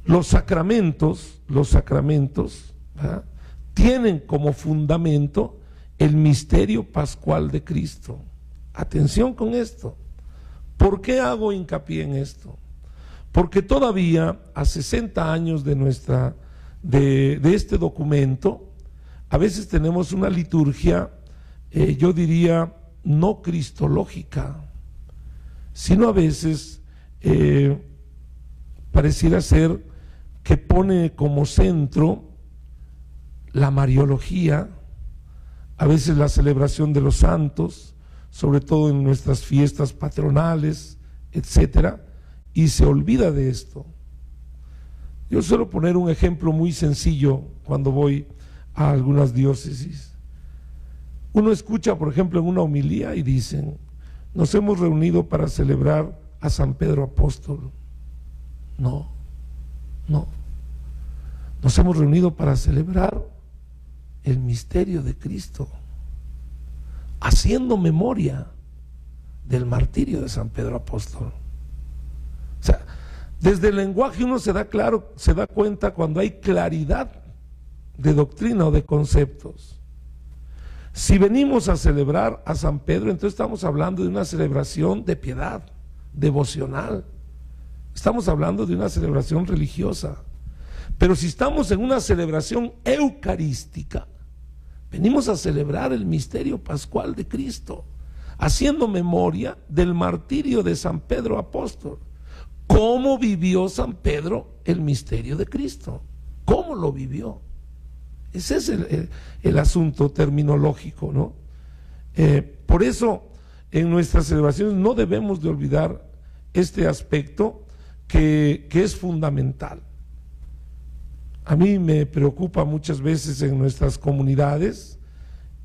Los sacramentos, ¿verdad?, tienen como fundamento el misterio pascual de Cristo. Atención con esto. ¿Por qué hago hincapié en esto? Porque todavía a 60 años de este documento, a veces tenemos una liturgia, yo diría, no cristológica, sino a veces pareciera ser que pone como centro la mariología, a veces la celebración de los santos, sobre todo en nuestras fiestas patronales, etcétera, y se olvida de esto. Yo suelo poner un ejemplo muy sencillo cuando voy a algunas diócesis. Uno escucha, por ejemplo, en una homilía y dicen: nos hemos reunido para celebrar a San Pedro Apóstol. No. Nos hemos reunido para celebrar el misterio de Cristo, haciendo memoria del martirio de San Pedro Apóstol. O sea, desde el lenguaje uno se da cuenta cuando hay claridad de doctrina o de conceptos. Si venimos a celebrar a San Pedro, entonces estamos hablando de una celebración de piedad, devocional. Estamos hablando de una celebración religiosa. Pero si estamos en una celebración eucarística, venimos a celebrar el misterio pascual de Cristo, haciendo memoria del martirio de San Pedro Apóstol. ¿Cómo vivió San Pedro el misterio de Cristo? ¿Cómo lo vivió? Ese es el asunto terminológico, ¿no? Por eso, en nuestras celebraciones no debemos de olvidar este aspecto que es fundamental. A mí me preocupa muchas veces en nuestras comunidades,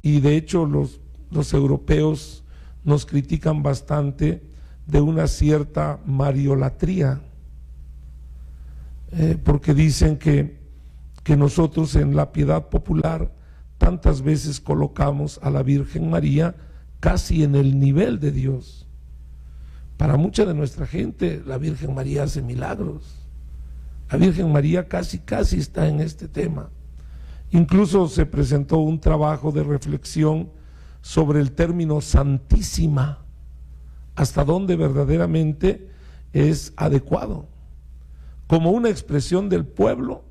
y de hecho los europeos nos critican bastante de una cierta mariolatría, porque dicen que nosotros en la piedad popular tantas veces colocamos a la Virgen María casi en el nivel de Dios. Para mucha de nuestra gente la Virgen María hace milagros. La Virgen María casi está en este tema. Incluso se presentó un trabajo de reflexión sobre el término santísima, hasta dónde verdaderamente es adecuado, como una expresión del pueblo,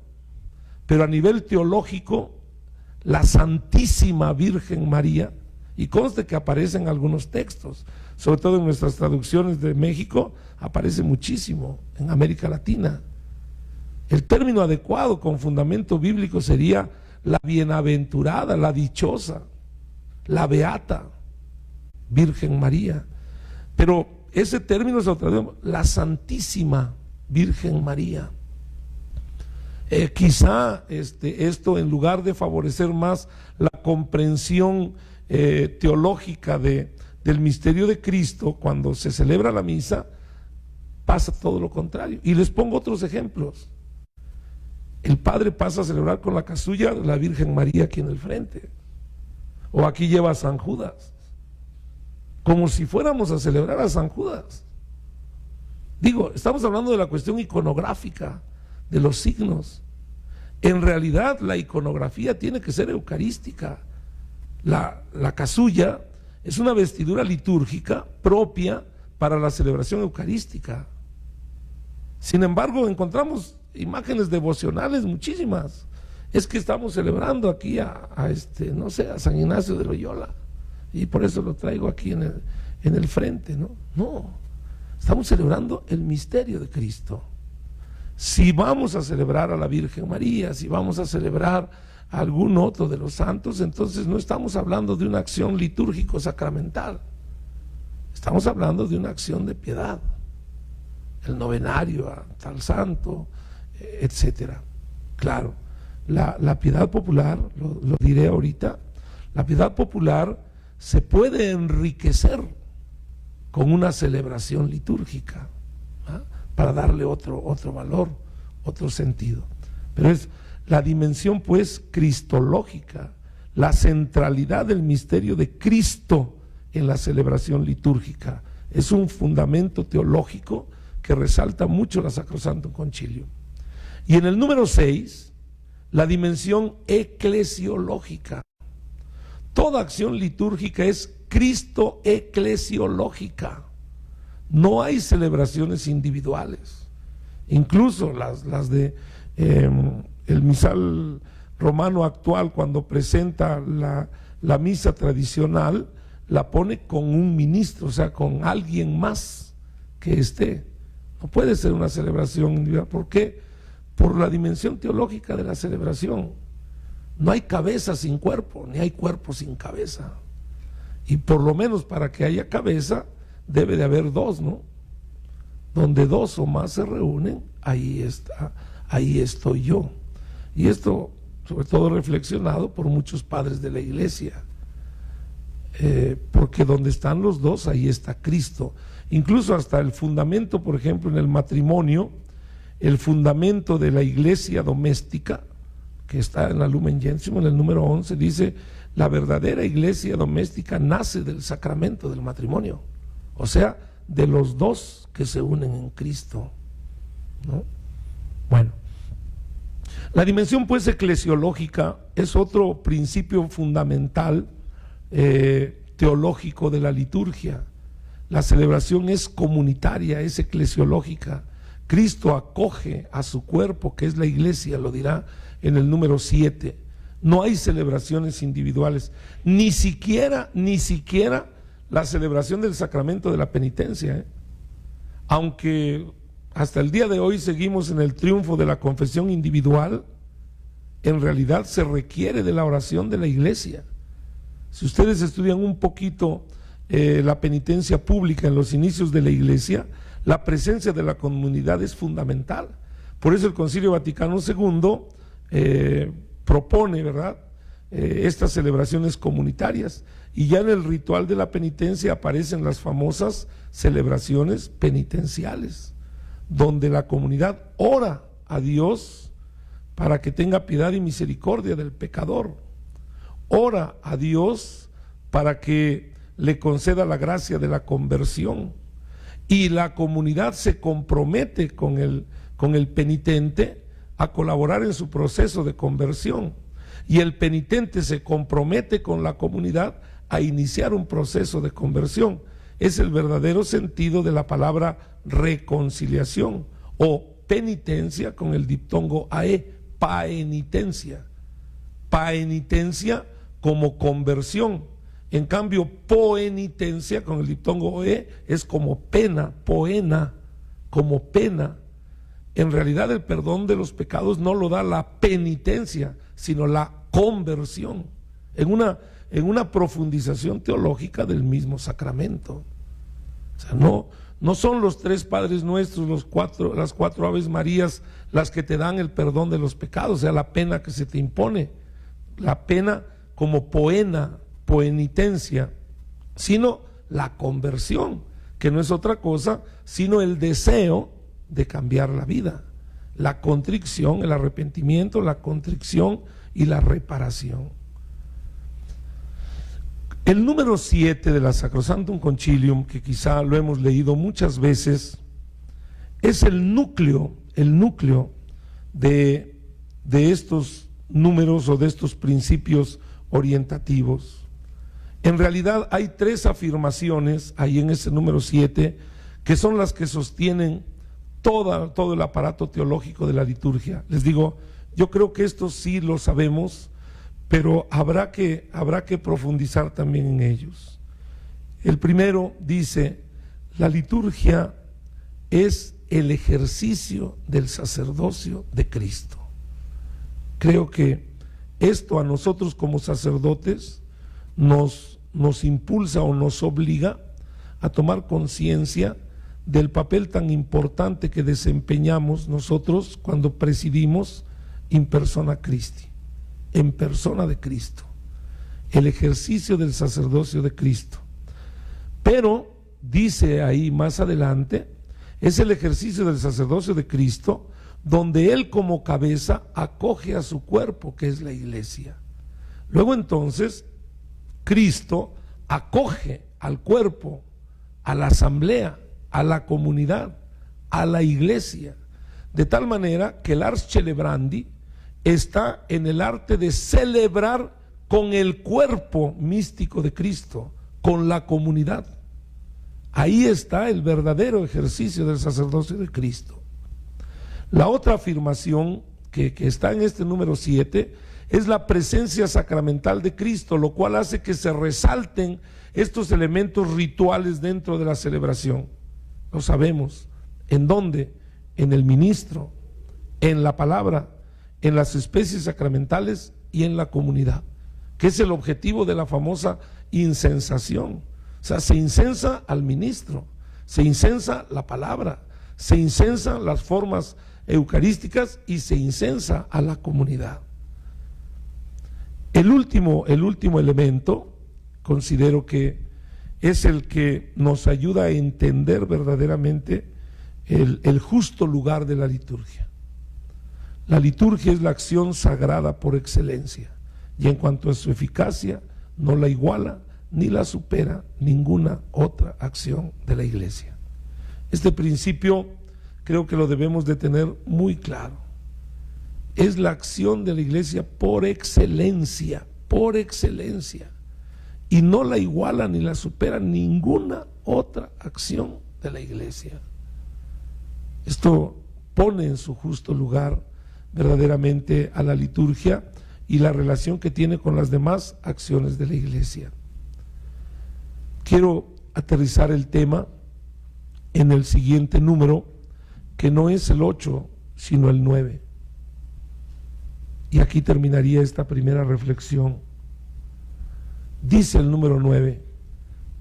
pero a nivel teológico, la Santísima Virgen María, y conste que aparece en algunos textos, sobre todo en nuestras traducciones de México, aparece muchísimo, en América Latina. El término adecuado con fundamento bíblico sería la bienaventurada, la dichosa, la beata Virgen María. Pero ese término se lo traducimos, la Santísima Virgen María. Quizá esto, en lugar de favorecer más la comprensión teológica del misterio de Cristo, cuando se celebra la misa, pasa todo lo contrario. Y les pongo otros ejemplos. El padre pasa a celebrar con la casulla de la Virgen María aquí en el frente, o aquí lleva a San Judas, como si fuéramos a celebrar a San Judas. Digo, estamos hablando de la cuestión iconográfica, de los signos. En realidad la iconografía tiene que ser eucarística. La casulla es una vestidura litúrgica propia para la celebración eucarística. Sin embargo, encontramos imágenes devocionales muchísimas. Es que estamos celebrando aquí a San Ignacio de Loyola, y por eso lo traigo aquí en el frente, ¿no? No, estamos celebrando el misterio de Cristo. Si vamos a celebrar a la Virgen María, si vamos a celebrar a algún otro de los santos, entonces no estamos hablando de una acción litúrgico-sacramental, estamos hablando de una acción de piedad, el novenario a tal santo, etcétera. Claro, la piedad popular, lo diré ahorita, la piedad popular se puede enriquecer con una celebración litúrgica, ¿ah?, para darle otro valor, otro sentido. Pero es la dimensión pues cristológica, la centralidad del misterio de Cristo en la celebración litúrgica. Es un fundamento teológico que resalta mucho la Sacrosanctum Concilium. Y en el número 6, la dimensión eclesiológica. Toda acción litúrgica es cristo-eclesiológica. No hay celebraciones individuales. Incluso las de el misal romano actual, cuando presenta la misa tradicional, la pone con un ministro, o sea, con alguien más que esté. No puede ser una celebración individual. ¿Por qué? Por la dimensión teológica de la celebración. No hay cabeza sin cuerpo, ni hay cuerpo sin cabeza. Y por lo menos para que haya cabeza, debe de haber dos, ¿no? Donde dos o más se reúnen, ahí estoy yo. Y esto, sobre todo reflexionado por muchos padres de la Iglesia, porque donde están los dos, ahí está Cristo. Incluso hasta el fundamento, por ejemplo, en el matrimonio, el fundamento de la iglesia doméstica, que está en la Lumen Gentium, en el número 11, dice: la verdadera iglesia doméstica nace del sacramento del matrimonio, o sea, de los dos que se unen en Cristo, ¿no? Bueno, la dimensión pues eclesiológica es otro principio fundamental teológico de la liturgia. La celebración es comunitaria, es eclesiológica. Cristo acoge a su cuerpo, que es la iglesia, lo dirá en el número 7. No hay celebraciones individuales, ni siquiera la celebración del sacramento de la penitencia, aunque hasta el día de hoy seguimos en el triunfo de la confesión individual, en realidad se requiere de la oración de la iglesia. Si ustedes estudian un poquito la penitencia pública en los inicios de la iglesia, la presencia de la comunidad es fundamental. Por eso el Concilio Vaticano II propone, ¿verdad?, estas celebraciones comunitarias, y ya en el ritual de la penitencia aparecen las famosas celebraciones penitenciales, donde la comunidad ora a Dios para que tenga piedad y misericordia del pecador, ora a Dios para que le conceda la gracia de la conversión, y la comunidad se compromete con el penitente a colaborar en su proceso de conversión, y el penitente se compromete con la comunidad a iniciar un proceso de conversión. Es el verdadero sentido de la palabra reconciliación o penitencia, con el diptongo ae, paenitencia. Paenitencia como conversión. En cambio, poenitencia con el diptongo oe es como pena, poena, como pena. En realidad el perdón de los pecados no lo da la penitencia, sino la conversión, en una profundización teológica del mismo sacramento. O sea, no son los 3 Padres Nuestros, las 4 Aves Marías las que te dan el perdón de los pecados, o sea, la pena que se te impone, la pena como poenitencia, sino la conversión, que no es otra cosa sino el deseo de cambiar la vida, la contrición, el arrepentimiento, la contrición y la reparación. El número 7 de la Sacrosanctum Concilium, que quizá lo hemos leído muchas veces, es el núcleo de estos números o de estos principios orientativos. En realidad hay 3 afirmaciones ahí en ese número 7 que son las que sostienen todo el aparato teológico de la liturgia. Les digo, yo creo que esto sí lo sabemos, pero habrá que profundizar también en ellos. El primero dice: la liturgia es el ejercicio del sacerdocio de Cristo. Creo que esto a nosotros como sacerdotes nos impulsa o nos obliga a tomar conciencia del papel tan importante que desempeñamos nosotros cuando presidimos in persona Christi, en persona de Cristo, el ejercicio del sacerdocio de Cristo. Pero dice ahí más adelante, es el ejercicio del sacerdocio de Cristo donde Él como cabeza acoge a su cuerpo, que es la iglesia. Luego entonces Cristo acoge al cuerpo, a la asamblea, a la comunidad, a la iglesia, de tal manera que el ars celebrandi está en el arte de celebrar con el cuerpo místico de Cristo, con la comunidad. Ahí está el verdadero ejercicio del sacerdocio de Cristo. La otra afirmación que está en este número 7 es la presencia sacramental de Cristo, lo cual hace que se resalten estos elementos rituales dentro de la celebración. Lo sabemos. ¿En dónde? En el ministro, en la palabra, en las especies sacramentales y en la comunidad, que es el objetivo de la famosa incensación. O sea, se incensa al ministro, se incensa la palabra, se incensa las formas eucarísticas y se incensa a la comunidad. El último elemento, considero que es el que nos ayuda a entender verdaderamente el justo lugar de la liturgia. La liturgia es la acción sagrada por excelencia, y en cuanto a su eficacia, no la iguala ni la supera ninguna otra acción de la iglesia. Este principio creo que lo debemos de tener muy claro. Es la acción de la iglesia por excelencia, y no la iguala ni la supera ninguna otra acción de la iglesia. Esto pone en su justo lugar verdaderamente a la liturgia y la relación que tiene con las demás acciones de la iglesia. Quiero aterrizar el tema en el siguiente número, que no es el 8, sino el 9. Y aquí terminaría esta primera reflexión. Dice el número 9,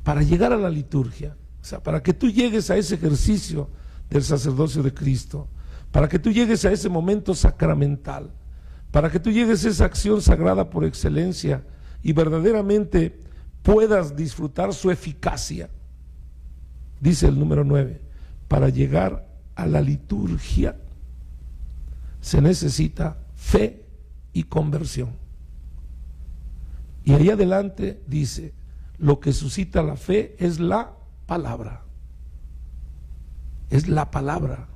para llegar a la liturgia, o sea, para que tú llegues a ese ejercicio del sacerdocio de Cristo, para que tú llegues a ese momento sacramental, para que tú llegues a esa acción sagrada por excelencia y verdaderamente puedas disfrutar su eficacia, dice el número 9, para llegar a la liturgia se necesita fe y conversión. Y ahí adelante dice, lo que suscita la fe es la palabra. Es la palabra.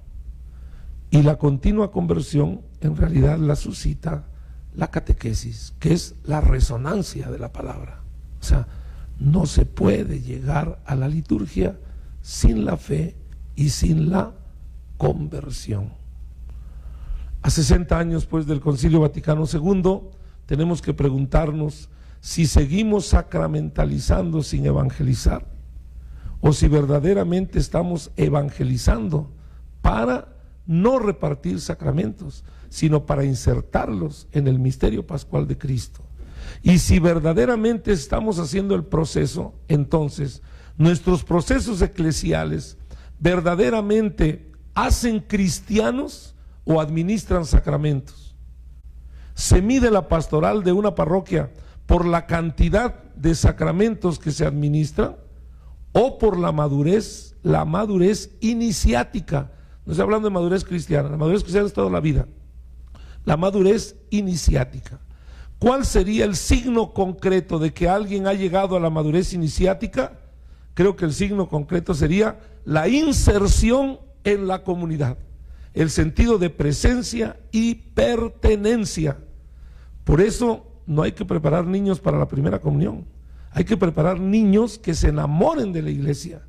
Y la continua conversión en realidad la suscita la catequesis, que es la resonancia de la palabra. O sea, no se puede llegar a la liturgia sin la fe y sin la conversión. A 60 años pues del Concilio Vaticano II, tenemos que preguntarnos si seguimos sacramentalizando sin evangelizar, o si verdaderamente estamos evangelizando para no repartir sacramentos, sino para insertarlos en el misterio pascual de Cristo. Y si verdaderamente estamos haciendo el proceso, entonces nuestros procesos eclesiales verdaderamente hacen cristianos o administran sacramentos. Se mide la pastoral de una parroquia por la cantidad de sacramentos que se administran o por la madurez iniciática. No estoy hablando de madurez cristiana, la madurez cristiana es toda la vida. La madurez iniciática. ¿Cuál sería el signo concreto de que alguien ha llegado a la madurez iniciática? Creo que el signo concreto sería la inserción en la comunidad, el sentido de presencia y pertenencia. Por eso no hay que preparar niños para la primera comunión, hay que preparar niños que se enamoren de la iglesia,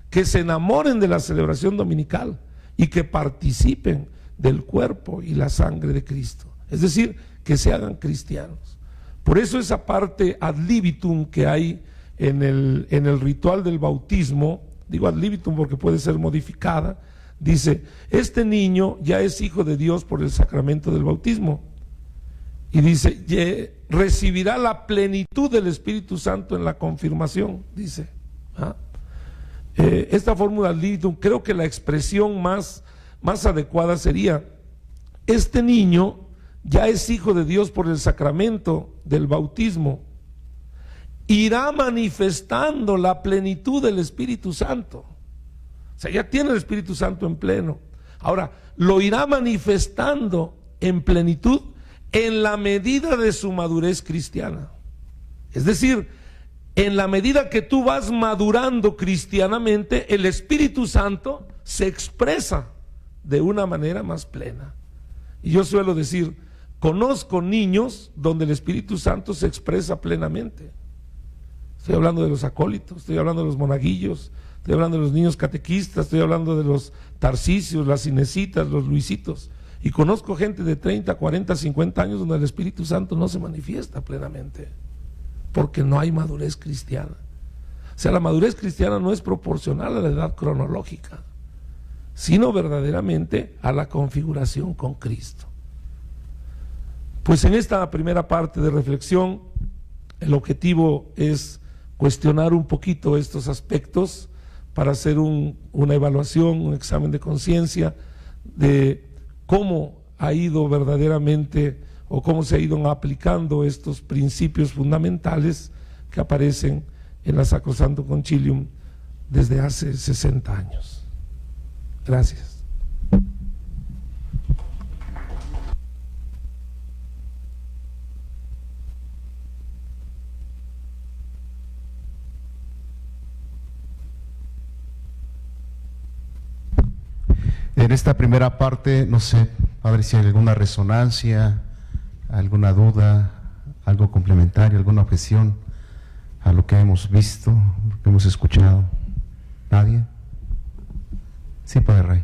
que se enamoren de la celebración dominical y que participen del cuerpo y la sangre de Cristo, es decir, que se hagan cristianos. Por eso esa parte ad libitum que hay en el ritual del bautismo, digo ad libitum porque puede ser modificada, dice, este niño ya es hijo de Dios por el sacramento del bautismo. Y dice, recibirá la plenitud del Espíritu Santo en la confirmación, dice. Esta fórmula ad libitum, creo que la expresión más adecuada sería, este niño ya es hijo de Dios por el sacramento del bautismo, irá manifestando la plenitud del Espíritu Santo. O sea, ya tiene el Espíritu Santo en pleno. Ahora, lo irá manifestando en plenitud en la medida de su madurez cristiana. Es decir, en la medida que tú vas madurando cristianamente, el Espíritu Santo se expresa de una manera más plena. Y yo suelo decir, conozco niños donde el Espíritu Santo se expresa plenamente. Estoy hablando de los acólitos, estoy hablando de los monaguillos, estoy hablando de los niños catequistas, estoy hablando de los Tarcisios, las Inesitas, los Luisitos. Y conozco gente de 30, 40, 50 años donde el Espíritu Santo no se manifiesta plenamente, porque no hay madurez cristiana. O sea, la madurez cristiana no es proporcional a la edad cronológica, sino verdaderamente a la configuración con Cristo. Pues en esta primera parte de reflexión, el objetivo es cuestionar un poquito estos aspectos para hacer una evaluación, un examen de conciencia de cómo ha ido verdaderamente o cómo se ha ido aplicando estos principios fundamentales que aparecen en la Sacrosanctum Concilium desde hace 60 años. Gracias. En esta primera parte, no sé, a ver si hay alguna resonancia, alguna duda, algo complementario, alguna objeción a lo que hemos visto, lo que hemos escuchado. ¿Nadie? Sí, Padre Ray.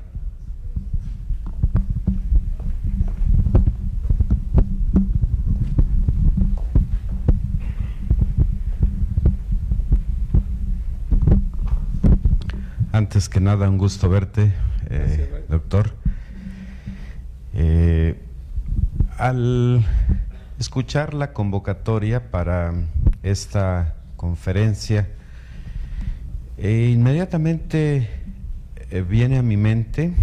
Antes que nada, un gusto verte, doctor. Al escuchar la convocatoria para esta conferencia, inmediatamente viene a mi mente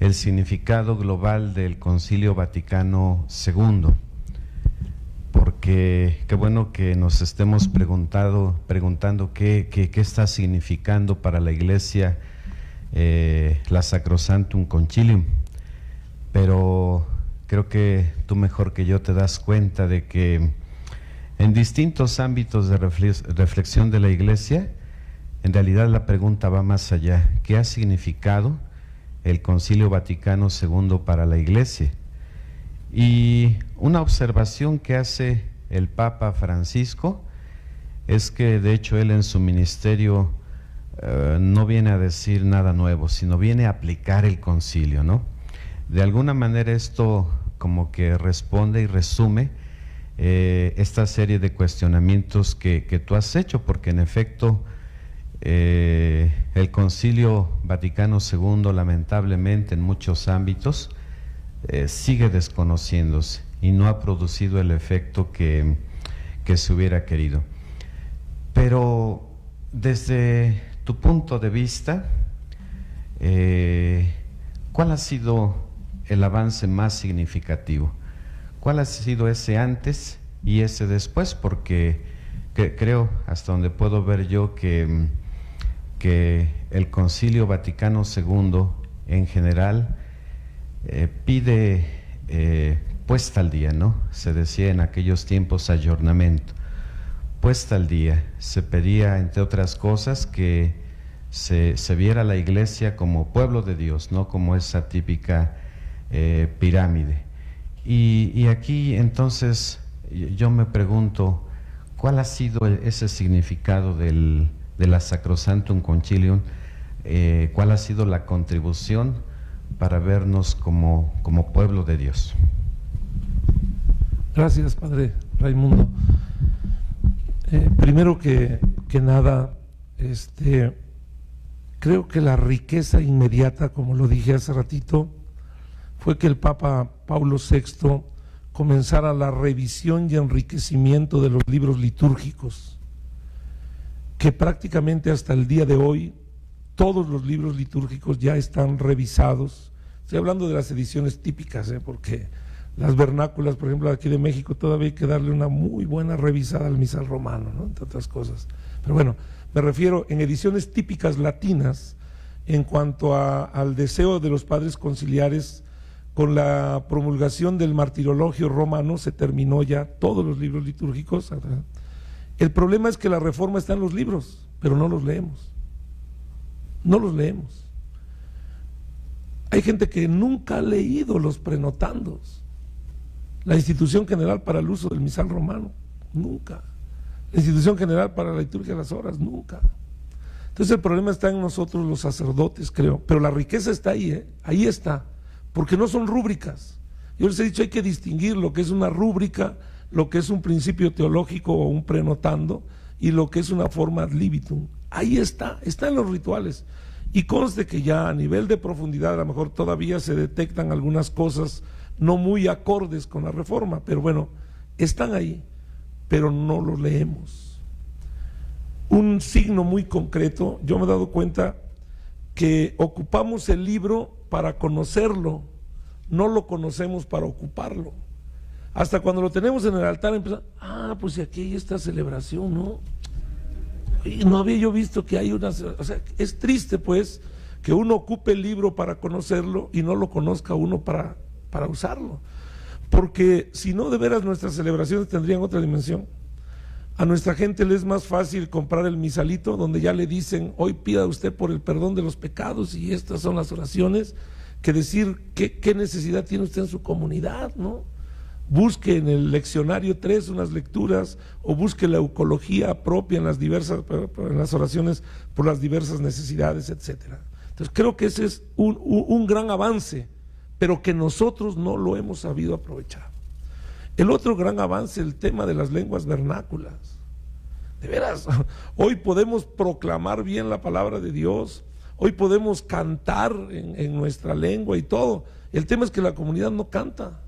el significado global del Concilio Vaticano II, porque qué bueno que nos estemos preguntando qué está significando para la Iglesia la Sacrosanctum Concilium, pero creo que tú mejor que yo te das cuenta de que en distintos ámbitos de reflexión de la Iglesia, en realidad la pregunta va más allá. ¿Qué ha significado el Concilio Vaticano II para la Iglesia? Y una observación que hace el Papa Francisco es que de hecho él en su ministerio no viene a decir nada nuevo, sino viene a aplicar el concilio, ¿no? De alguna manera esto como que responde y resume esta serie de cuestionamientos que tú has hecho, porque en efecto el Concilio Vaticano II lamentablemente en muchos ámbitos sigue desconociéndose y no ha producido el efecto que se hubiera querido. Pero desde tu punto de vista, ¿cuál ha sido el avance más significativo? ¿Cuál ha sido ese antes y ese después? Porque creo, hasta donde puedo ver yo, que el Concilio Vaticano II en general pide puesta al día, ¿no? Se decía en aquellos tiempos ayornamiento, puesta al día. Se pedía, entre otras cosas, que se viera la iglesia como pueblo de Dios, no como esa típica pirámide. Y aquí entonces yo me pregunto, ¿cuál ha sido ese significado de la Sacrosanctum Concilium? ¿Cuál ha sido la contribución para vernos como pueblo de Dios? Gracias, Padre Raimundo. Primero que nada, creo que la riqueza inmediata, como lo dije hace ratito, fue que el Papa Paulo VI comenzara la revisión y enriquecimiento de los libros litúrgicos, que prácticamente hasta el día de hoy todos los libros litúrgicos ya están revisados. Estoy hablando de las ediciones típicas, porque las vernáculas, por ejemplo, aquí de México, todavía hay que darle una muy buena revisada al misal romano, ¿no?, entre otras cosas. Pero bueno, me refiero en ediciones típicas latinas, en cuanto al deseo de los padres conciliares. Con la promulgación del martirologio romano se terminó ya todos los libros litúrgicos. El problema es que la reforma está en los libros, pero no los leemos. No los leemos. Hay gente que nunca ha leído los prenotandos. La Institución General para el Uso del Misal Romano, nunca. La Institución General para la Liturgia de las Horas, nunca. Entonces el problema está en nosotros los sacerdotes, creo. Pero la riqueza está ahí, ahí está. Porque no son rúbricas. Yo les he dicho, hay que distinguir lo que es una rúbrica, lo que es un principio teológico o un prenotando, y lo que es una forma ad libitum. Ahí está en los rituales. Y conste que ya a nivel de profundidad a lo mejor todavía se detectan algunas cosas no muy acordes con la reforma, pero bueno, están ahí, pero no los leemos. Un signo muy concreto, yo me he dado cuenta que ocupamos el libro para conocerlo, no lo conocemos para ocuparlo. Hasta cuando lo tenemos en el altar empezamos, pues aquí hay esta celebración, ¿no? Y no había yo visto que hay una, o sea, es triste pues que uno ocupe el libro para conocerlo y no lo conozca uno para usarlo, porque si no, de veras nuestras celebraciones tendrían otra dimensión. A nuestra gente le es más fácil comprar el misalito donde ya le dicen, hoy pida usted por el perdón de los pecados y estas son las oraciones, que decir qué necesidad tiene usted en su comunidad, ¿no? Busque en el leccionario 3 unas lecturas, o busque la eucología propia en las oraciones por las diversas necesidades, etcétera. Entonces creo que ese es un gran avance, pero que nosotros no lo hemos sabido aprovechar. El otro gran avance, el tema de las lenguas vernáculas. De veras, hoy podemos proclamar bien la palabra de Dios, hoy podemos cantar en nuestra lengua y todo. El tema es que la comunidad no canta,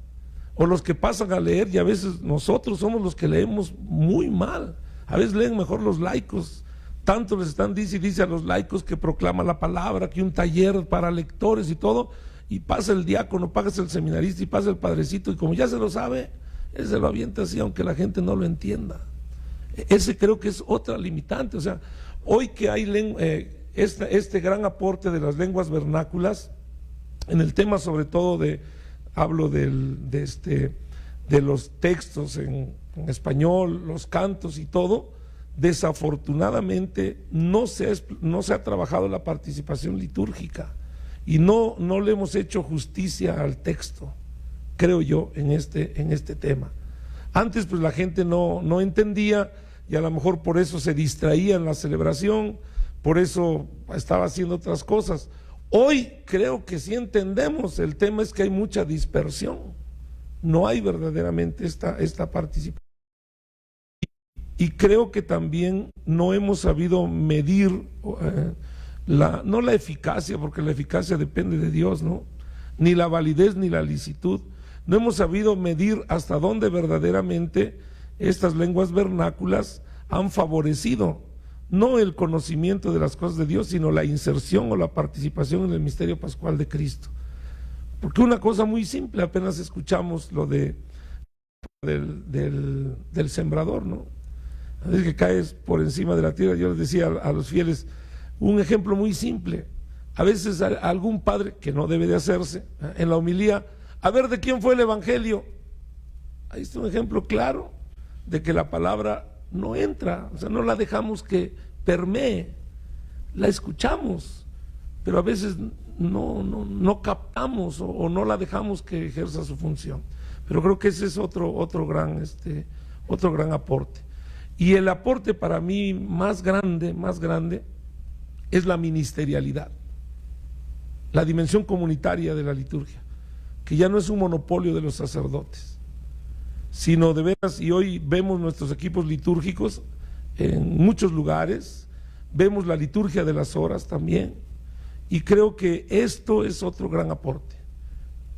o los que pasan a leer, y a veces nosotros somos los que leemos muy mal. A veces leen mejor los laicos, tanto les están dice a los laicos que proclaman la palabra, que un taller para lectores y todo, y pasa el diácono, pasa el seminarista y pasa el padrecito, y como ya se lo sabe, él se lo avienta así, aunque la gente no lo entienda. Ese creo que es otra limitante. O sea, hoy que hay este gran aporte de las lenguas vernáculas, en el tema sobre todo hablo de los textos en español, los cantos y todo, desafortunadamente no se ha trabajado la participación litúrgica y no le hemos hecho justicia al texto, creo yo, en este tema. Antes pues la gente no entendía, y a lo mejor por eso se distraía en la celebración, por eso estaba haciendo otras cosas. Hoy creo que sí entendemos, el tema es que hay mucha dispersión, no hay verdaderamente esta participación. Y creo que también no hemos sabido medir no la eficacia, porque la eficacia depende de Dios, ¿no? Ni la validez ni la licitud. No hemos sabido medir hasta dónde verdaderamente estas lenguas vernáculas han favorecido no el conocimiento de las cosas de Dios, sino la inserción o la participación en el misterio pascual de Cristo. Porque una cosa muy simple, apenas escuchamos lo del sembrador, ¿no? A veces que caes por encima de la tierra. Yo les decía a los fieles, un ejemplo muy simple. A veces algún padre, que no debe de hacerse, en la homilía, a ver de quién fue el evangelio. Ahí está un ejemplo claro de que la palabra no entra, o sea, no la dejamos que permee. la escuchamos, pero a veces no captamos o no la dejamos que ejerza su función. Pero creo que ese es otro gran aporte. Y el aporte para mí más grande es la ministerialidad, la dimensión comunitaria de la liturgia, que ya no es un monopolio de los sacerdotes, sino de veras, y hoy vemos nuestros equipos litúrgicos en muchos lugares, vemos la liturgia de las horas también, y creo que esto es otro gran aporte.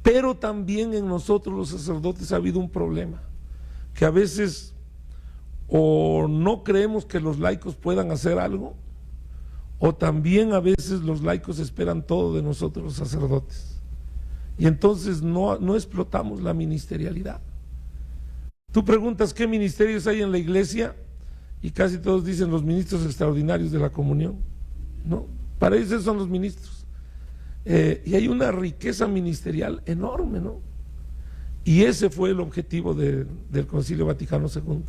Pero también en nosotros los sacerdotes ha habido un problema, que a veces o no creemos que los laicos puedan hacer algo, o también a veces los laicos esperan todo de nosotros los sacerdotes, y entonces no explotamos la ministerialidad. Tú preguntas qué ministerios hay en la iglesia y casi todos dicen los ministros extraordinarios de la comunión, ¿no? Para ellos esos son los ministros. Y hay una riqueza ministerial enorme, ¿no? Y ese fue el objetivo del Concilio Vaticano II,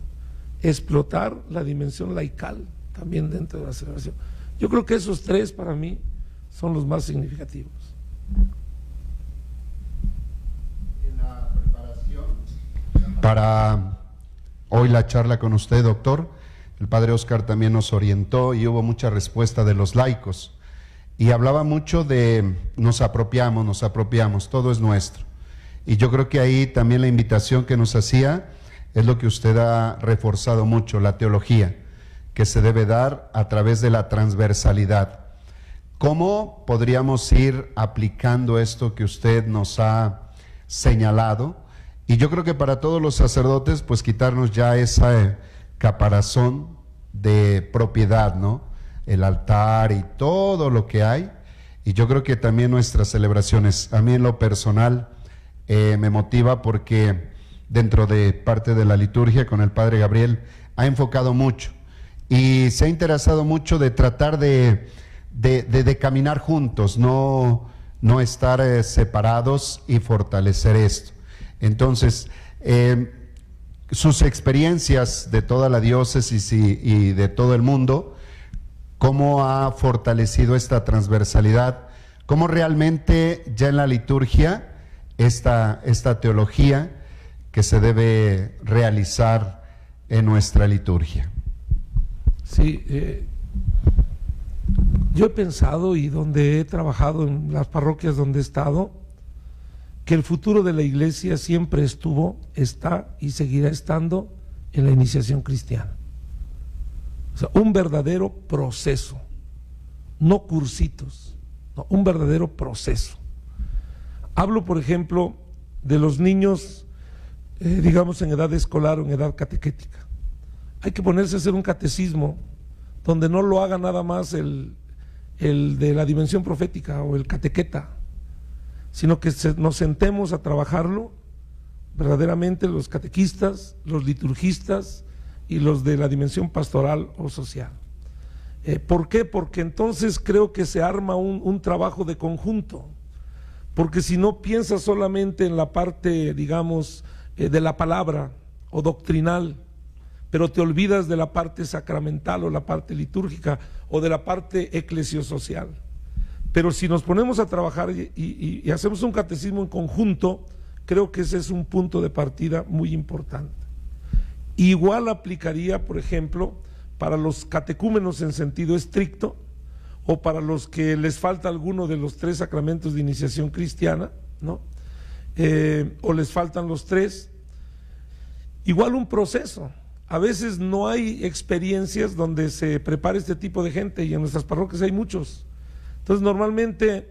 explotar la dimensión laical también dentro de la celebración. Yo creo que esos tres para mí son los más significativos. En la preparación para hoy la charla con usted, doctor, el padre Oscar también nos orientó y hubo mucha respuesta de los laicos. Y hablaba mucho de nos apropiamos, todo es nuestro. Y yo creo que ahí también la invitación que nos hacía es lo que usted ha reforzado mucho, la teología, que se debe dar a través de la transversalidad. ¿Cómo podríamos ir aplicando esto que usted nos ha señalado? Y yo creo que para todos los sacerdotes, pues quitarnos ya esa caparazón de propiedad, ¿no? El altar y todo lo que hay. Y yo creo que también nuestras celebraciones, a mí en lo personal me motiva porque dentro de parte de la liturgia con el padre Gabriel ha enfocado mucho y se ha interesado mucho de tratar de caminar juntos, no estar separados y fortalecer esto. Entonces, sus experiencias de toda la diócesis y de todo el mundo, cómo ha fortalecido esta transversalidad, cómo realmente ya en la liturgia esta teología que se debe realizar en nuestra liturgia. Sí, yo he pensado y donde he trabajado en las parroquias donde he estado, que el futuro de la iglesia siempre estuvo, está y seguirá estando en la iniciación cristiana. O sea, un verdadero proceso, no cursitos, no, un verdadero proceso. Hablo, por ejemplo, de los niños, digamos, en edad escolar o en edad catequética. Hay que ponerse a hacer un catecismo donde no lo haga nada más el de la dimensión profética o el catequeta, sino que nos sentemos a trabajarlo verdaderamente los catequistas, los liturgistas y los de la dimensión pastoral o social. ¿Por qué? Porque entonces creo que se arma un trabajo de conjunto, porque si no piensas solamente en la parte, digamos, de la palabra o doctrinal, pero te olvidas de la parte sacramental o la parte litúrgica o de la parte eclesiosocial. Pero si nos ponemos a trabajar y hacemos un catecismo en conjunto, creo que ese es un punto de partida muy importante. Igual aplicaría, por ejemplo, para los catecúmenos en sentido estricto, o para los que les falta alguno de los 3 sacramentos de iniciación cristiana, ¿no? O les faltan los 3, igual un proceso. A veces no hay experiencias donde se prepare este tipo de gente, y en nuestras parroquias hay muchos. Entonces normalmente,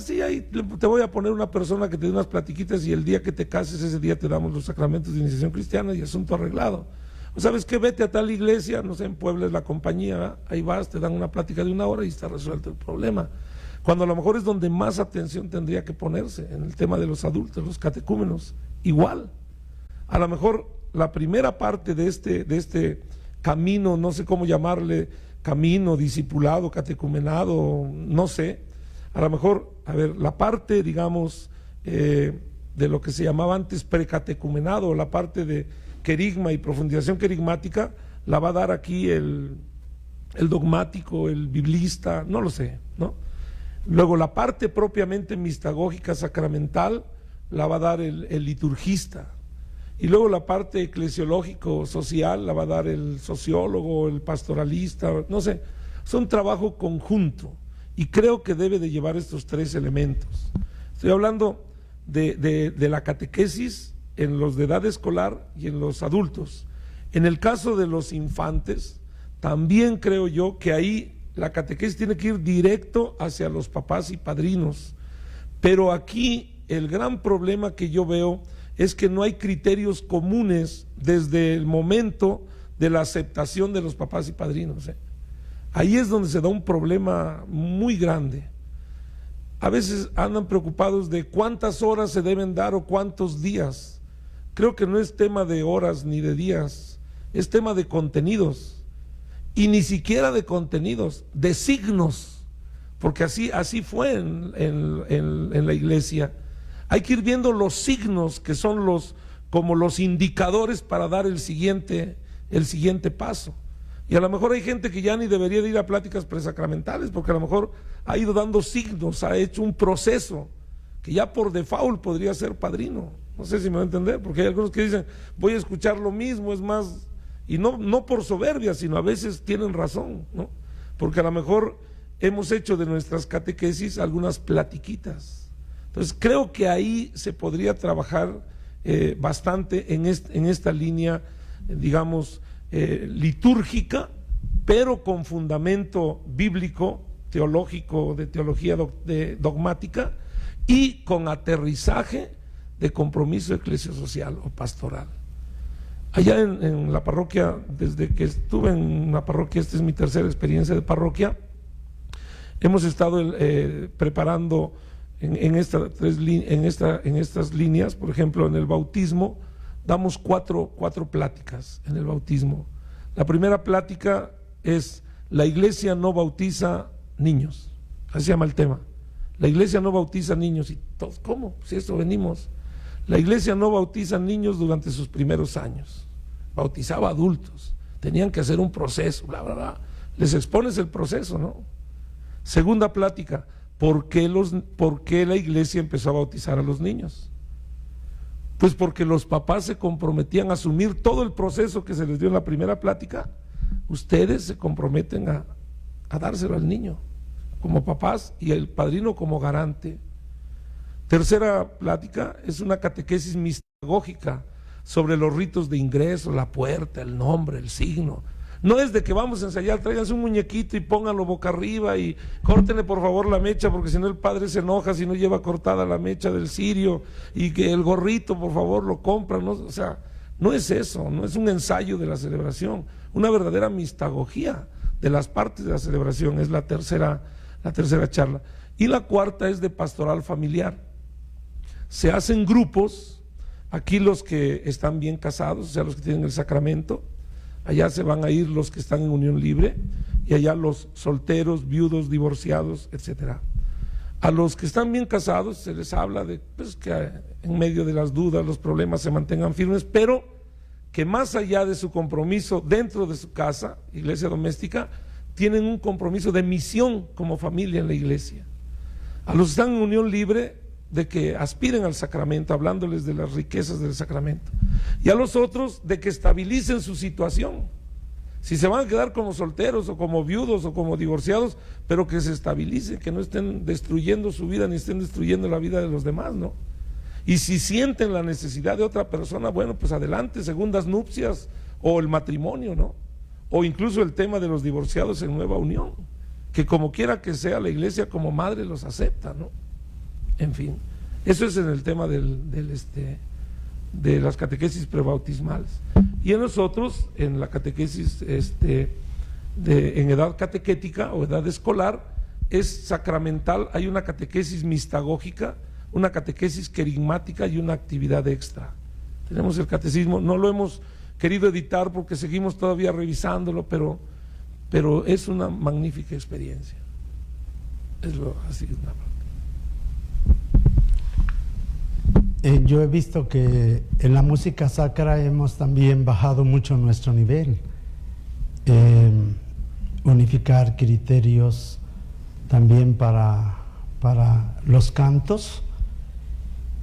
sí, ahí te voy a poner una persona que te dé unas platiquitas y el día que te cases, ese día te damos los sacramentos de iniciación cristiana y asunto arreglado. O sabes que vete a tal iglesia, no sé, en Puebla es la compañía, ¿verdad? Ahí vas, te dan una plática de 1 hora y está resuelto el problema. Cuando a lo mejor es donde más atención tendría que ponerse, en el tema de los adultos, los catecúmenos, igual. A lo mejor la primera parte de este camino, no sé cómo llamarle, camino, discipulado, catecumenado, no sé, a lo mejor, la parte, digamos, de lo que se llamaba antes precatecumenado, la parte de querigma y profundización querigmática, la va a dar aquí el el dogmático, el biblista, no lo sé, ¿no? Luego la parte propiamente mistagógica sacramental la va a dar el liturgista, y luego la parte eclesiológico-social la va a dar el sociólogo, el pastoralista, no sé, es un trabajo conjunto, y creo que debe de llevar estos tres elementos. Estoy hablando de la catequesis en los de edad escolar y en los adultos. En el caso de los infantes, también creo yo que ahí la catequesis tiene que ir directo hacia los papás y padrinos, pero aquí el gran problema que yo veo es que no hay criterios comunes desde el momento de la aceptación de los papás y padrinos, ¿eh? Ahí es donde se da un problema muy grande. A veces andan preocupados de cuántas horas se deben dar o cuántos días. Creo que no es tema de horas ni de días, es tema de contenidos. Y ni siquiera de contenidos, de signos, porque así fue en la iglesia. Hay que ir viendo los signos que son como los indicadores para dar el siguiente paso. Y a lo mejor hay gente que ya ni debería de ir a pláticas presacramentales, porque a lo mejor ha ido dando signos, ha hecho un proceso que ya por default podría ser padrino. No sé si me va a entender, porque hay algunos que dicen, voy a escuchar lo mismo, es más, y no por soberbia, sino a veces tienen razón, ¿no? Porque a lo mejor hemos hecho de nuestras catequesis algunas platiquitas. Entonces creo que ahí se podría trabajar bastante en esta línea, digamos, litúrgica, pero con fundamento bíblico, teológico, de teología dogmática, y con aterrizaje de compromiso eclesiosocial o pastoral. Allá en la parroquia, desde que estuve en la parroquia, esta es mi tercera experiencia de parroquia, hemos estado preparando en estas líneas. Por ejemplo, en el bautismo damos cuatro pláticas en el bautismo. La primera plática es: la iglesia no bautiza niños, así se llama el tema. La iglesia no bautiza niños. Y todos, ¿cómo? Si eso venimos. La iglesia no bautiza niños durante sus primeros años, bautizaba adultos, tenían que hacer un proceso, bla, bla, bla. Les expones el proceso, ¿no? Segunda plática: ¿por qué la iglesia empezó a bautizar a los niños? Pues porque los papás se comprometían a asumir todo el proceso que se les dio en la primera plática. Ustedes se comprometen a dárselo al niño como papás y el padrino como garante. Tercera plática es una catequesis mistagógica sobre los ritos de ingreso, la puerta, el nombre, el signo. No es de que vamos a ensayar, tráiganse un muñequito y pónganlo boca arriba y córtenle por favor la mecha, porque si no el padre se enoja si no lleva cortada la mecha del cirio, y que el gorrito por favor lo compran, ¿no? O sea, no es eso, no es un ensayo de la celebración, una verdadera mistagogía de las partes de la celebración. Es la tercera charla. Y la cuarta es de pastoral familiar. Se hacen grupos, aquí los que están bien casados, o sea, los que tienen el sacramento. Allá se van a ir los que están en unión libre, y allá los solteros, viudos, divorciados, etcétera. A los que están bien casados se les habla de que en medio de las dudas, los problemas, se mantengan firmes, pero que más allá de su compromiso dentro de su casa, iglesia doméstica, tienen un compromiso de misión como familia en la iglesia. A los que están en unión libre, de que aspiren al sacramento, hablándoles de las riquezas del sacramento. Y a los otros, de que estabilicen su situación. Si se van a quedar como solteros o como viudos o como divorciados, pero que se estabilicen, que no estén destruyendo su vida ni estén destruyendo la vida de los demás, ¿no? Y si sienten la necesidad de otra persona, bueno, pues adelante, segundas nupcias o el matrimonio, ¿no? O incluso el tema de los divorciados en nueva unión, que como quiera que sea, la iglesia como madre los acepta, ¿no? En fin, eso es en el tema de las catequesis prebautismales. Y en nosotros, en la catequesis en edad catequética o edad escolar, es sacramental. Hay una catequesis mistagógica, una catequesis querigmática y una actividad extra. Tenemos el catecismo, no lo hemos querido editar porque seguimos todavía revisándolo, pero es una magnífica experiencia. Así es una parte. Yo he visto que en la música sacra hemos también bajado mucho nuestro nivel. unificar criterios también para los cantos.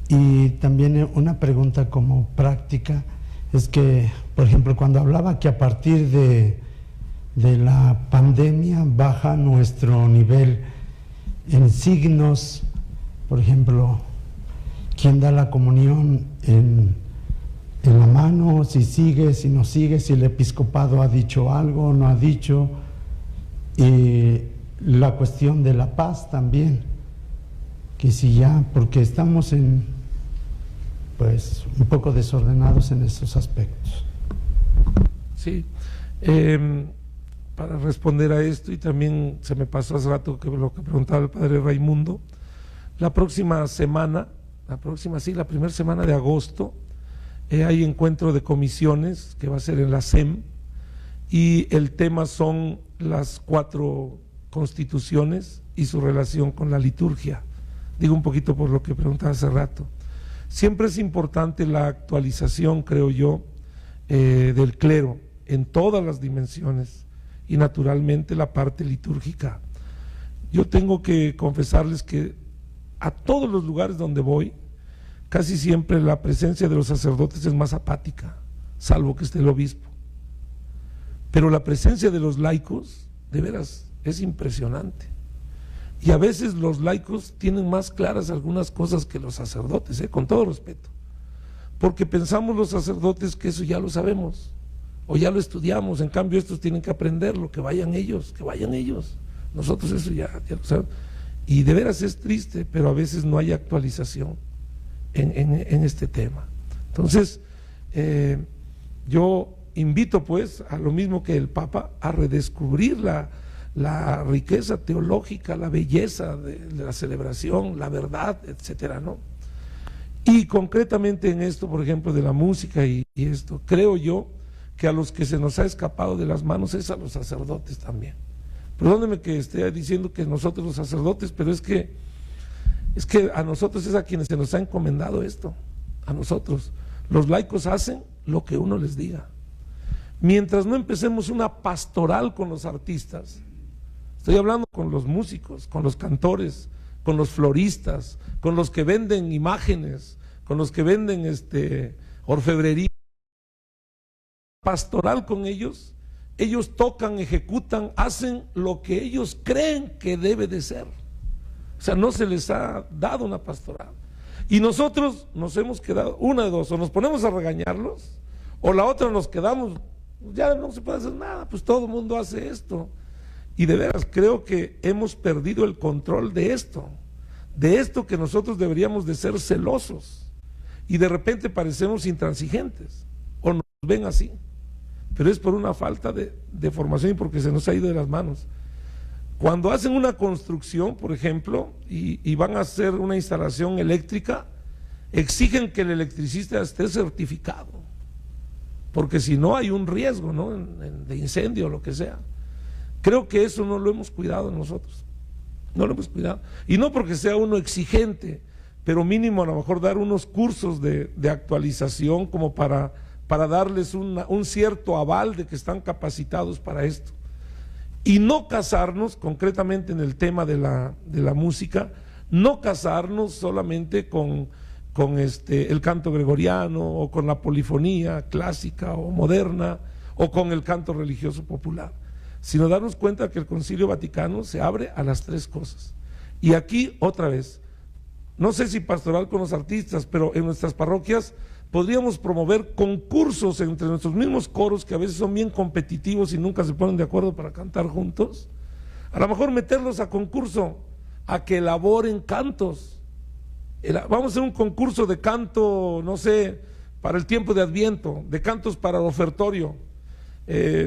Y también una pregunta como práctica es que, por ejemplo, cuando hablaba que a partir de la pandemia baja nuestro nivel en signos, por ejemplo, ¿quién da la comunión en la mano? Si sigue, si no sigue, si el episcopado ha dicho algo o no ha dicho. Y la cuestión de la paz también, que si ya, porque estamos pues un poco desordenados en esos aspectos. Sí, para responder a esto, y también se me pasó hace rato lo que preguntaba el padre Raimundo, la próxima semana, la primera semana de agosto, hay encuentro de comisiones que va a ser en la SEM, y el tema son las 4 constituciones y su relación con la liturgia. Digo un poquito por lo que preguntaba hace rato. Siempre es importante la actualización, creo yo, del clero en todas las dimensiones, y naturalmente la parte litúrgica. Yo tengo que confesarles que a todos los lugares donde voy, casi siempre la presencia de los sacerdotes es más apática, salvo que esté el obispo. Pero la presencia de los laicos, de veras, es impresionante. Y a veces los laicos tienen más claras algunas cosas que los sacerdotes, con todo respeto. Porque pensamos los sacerdotes que eso ya lo sabemos, o ya lo estudiamos. En cambio estos tienen que aprenderlo, que vayan ellos. Nosotros eso ya lo sabemos. Y de veras es triste, pero a veces no hay actualización en este tema. Entonces, yo invito pues a lo mismo que el Papa, a redescubrir la riqueza teológica, la belleza de la celebración, la verdad, etcétera, ¿no? Y concretamente en esto, por ejemplo, de la música y esto, creo yo que a los que se nos ha escapado de las manos es a los sacerdotes también. Perdónenme que esté diciendo que nosotros los sacerdotes, pero es que a nosotros es a quienes se nos ha encomendado esto, a nosotros. Los laicos hacen lo que uno les diga. Mientras no empecemos una pastoral con los artistas, estoy hablando con los músicos, con los cantores, con los floristas, con los que venden imágenes, con los que venden orfebrería, pastoral con ellos, ellos tocan, ejecutan, hacen lo que ellos creen que debe de ser. O sea, no se les ha dado una pastoral. Y nosotros nos hemos quedado, una de dos, o nos ponemos a regañarlos, o la otra nos quedamos, ya no se puede hacer nada, pues todo el mundo hace esto. Y de veras creo que hemos perdido el control de esto que nosotros deberíamos de ser celosos, y de repente parecemos intransigentes, o nos ven así, pero es por una falta de formación y porque se nos ha ido de las manos. Cuando hacen una construcción, por ejemplo, y van a hacer una instalación eléctrica, exigen que el electricista esté certificado, porque si no hay un riesgo, ¿no?, de incendio o lo que sea. Creo que eso no lo hemos cuidado nosotros, no lo hemos cuidado, y no porque sea uno exigente, pero mínimo a lo mejor dar unos cursos de actualización como para darles un cierto aval de que están capacitados para esto. Y no casarnos, concretamente en el tema de la música, no casarnos solamente con el canto gregoriano, o con la polifonía clásica o moderna, o con el canto religioso popular, sino darnos cuenta que el Concilio Vaticano se abre a las 3 cosas. Y aquí, otra vez, no sé si pastoral con los artistas, pero en nuestras parroquias podríamos promover concursos entre nuestros mismos coros, que a veces son bien competitivos y nunca se ponen de acuerdo para cantar juntos. A lo mejor meterlos a concurso, a que elaboren cantos. Vamos a hacer un concurso de canto, no sé, para el tiempo de Adviento, de cantos para el ofertorio.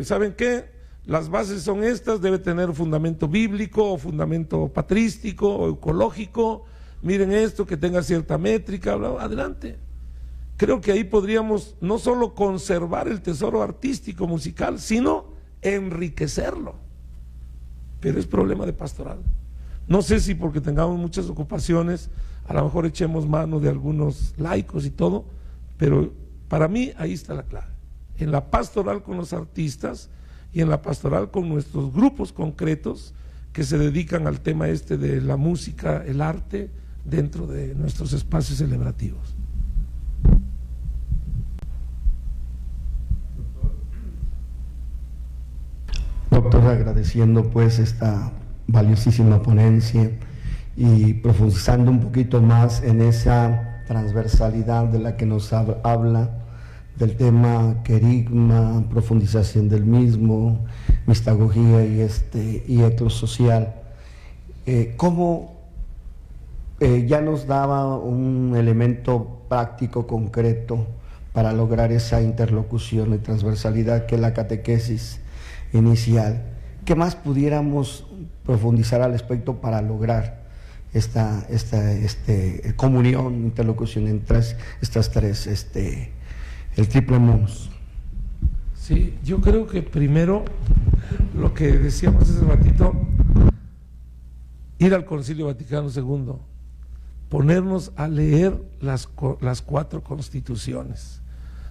¿Saben qué? Las bases son estas, debe tener fundamento bíblico, o fundamento patrístico, o ecológico. Miren esto, que tenga cierta métrica, bla, bla, adelante. Creo que ahí podríamos no solo conservar el tesoro artístico musical, sino enriquecerlo. Pero es problema de pastoral. No sé si porque tengamos muchas ocupaciones, a lo mejor echemos mano de algunos laicos y todo, pero para mí ahí está la clave, en la pastoral con los artistas y en la pastoral con nuestros grupos concretos que se dedican al tema de la música, el arte, dentro de nuestros espacios celebrativos. Doctor, agradeciendo pues esta valiosísima ponencia y profundizando un poquito más en esa transversalidad de la que nos habla, del tema querigma, profundización del mismo, mistagogía y eclosocial. ¿Cómo ya nos daba un elemento práctico, concreto, para lograr esa interlocución y transversalidad que es la catequesis inicial? ¿Qué más pudiéramos profundizar al respecto para lograr esta comunión, interlocución entre estas tres, el triple munus? Sí, yo creo que primero, lo que decíamos hace ratito, ir al Concilio Vaticano II, ponernos a leer las 4 constituciones,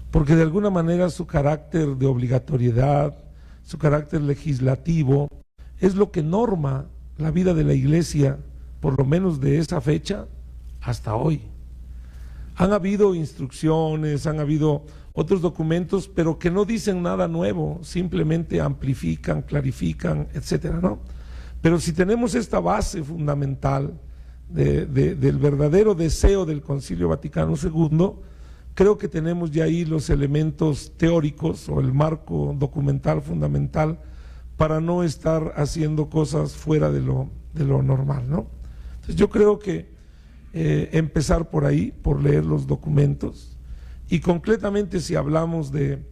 porque de alguna manera su carácter de obligatoriedad, su carácter legislativo, es lo que norma la vida de la Iglesia, por lo menos de esa fecha hasta hoy. Han habido instrucciones, han habido otros documentos, pero que no dicen nada nuevo, simplemente amplifican, clarifican, etcétera, ¿no? Pero si tenemos esta base fundamental del verdadero deseo del Concilio Vaticano II, creo que tenemos ya ahí los elementos teóricos o el marco documental fundamental para no estar haciendo cosas fuera de lo normal, ¿no? Entonces yo creo que empezar por ahí, por leer los documentos, y concretamente si hablamos de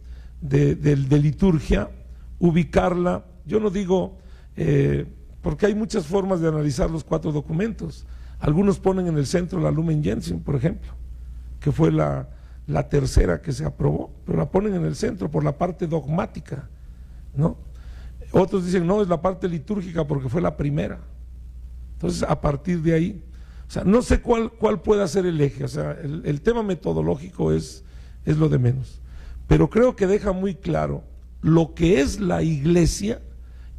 liturgia, ubicarla. Yo no digo, porque hay muchas formas de analizar los 4 documentos. Algunos ponen en el centro la Lumen Gentium, por ejemplo, que fue la tercera que se aprobó, pero la ponen en el centro por la parte dogmática, ¿no? Otros dicen, no, es la parte litúrgica porque fue la primera. Entonces, a partir de ahí, o sea, no sé cuál pueda ser el eje, o sea, el tema metodológico es lo de menos, pero creo que deja muy claro lo que es la Iglesia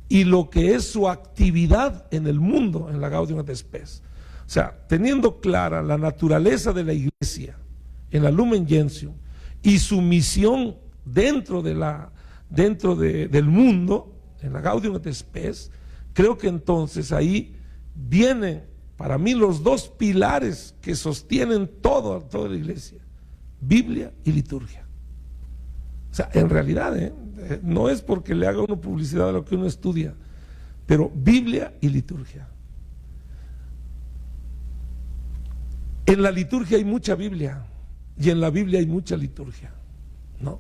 y lo que es su actividad en el mundo, en la Gaudium et Spes. O sea, teniendo clara la naturaleza de la Iglesia en la Lumen Gentium y su misión dentro del mundo, en la Gaudium et Spes, creo que entonces ahí vienen para mí los 2 pilares que sostienen toda la Iglesia: Biblia y liturgia. O sea, en realidad, no es porque le haga uno publicidad a lo que uno estudia, pero Biblia y liturgia. En la liturgia hay mucha Biblia y en la Biblia hay mucha liturgia, ¿no?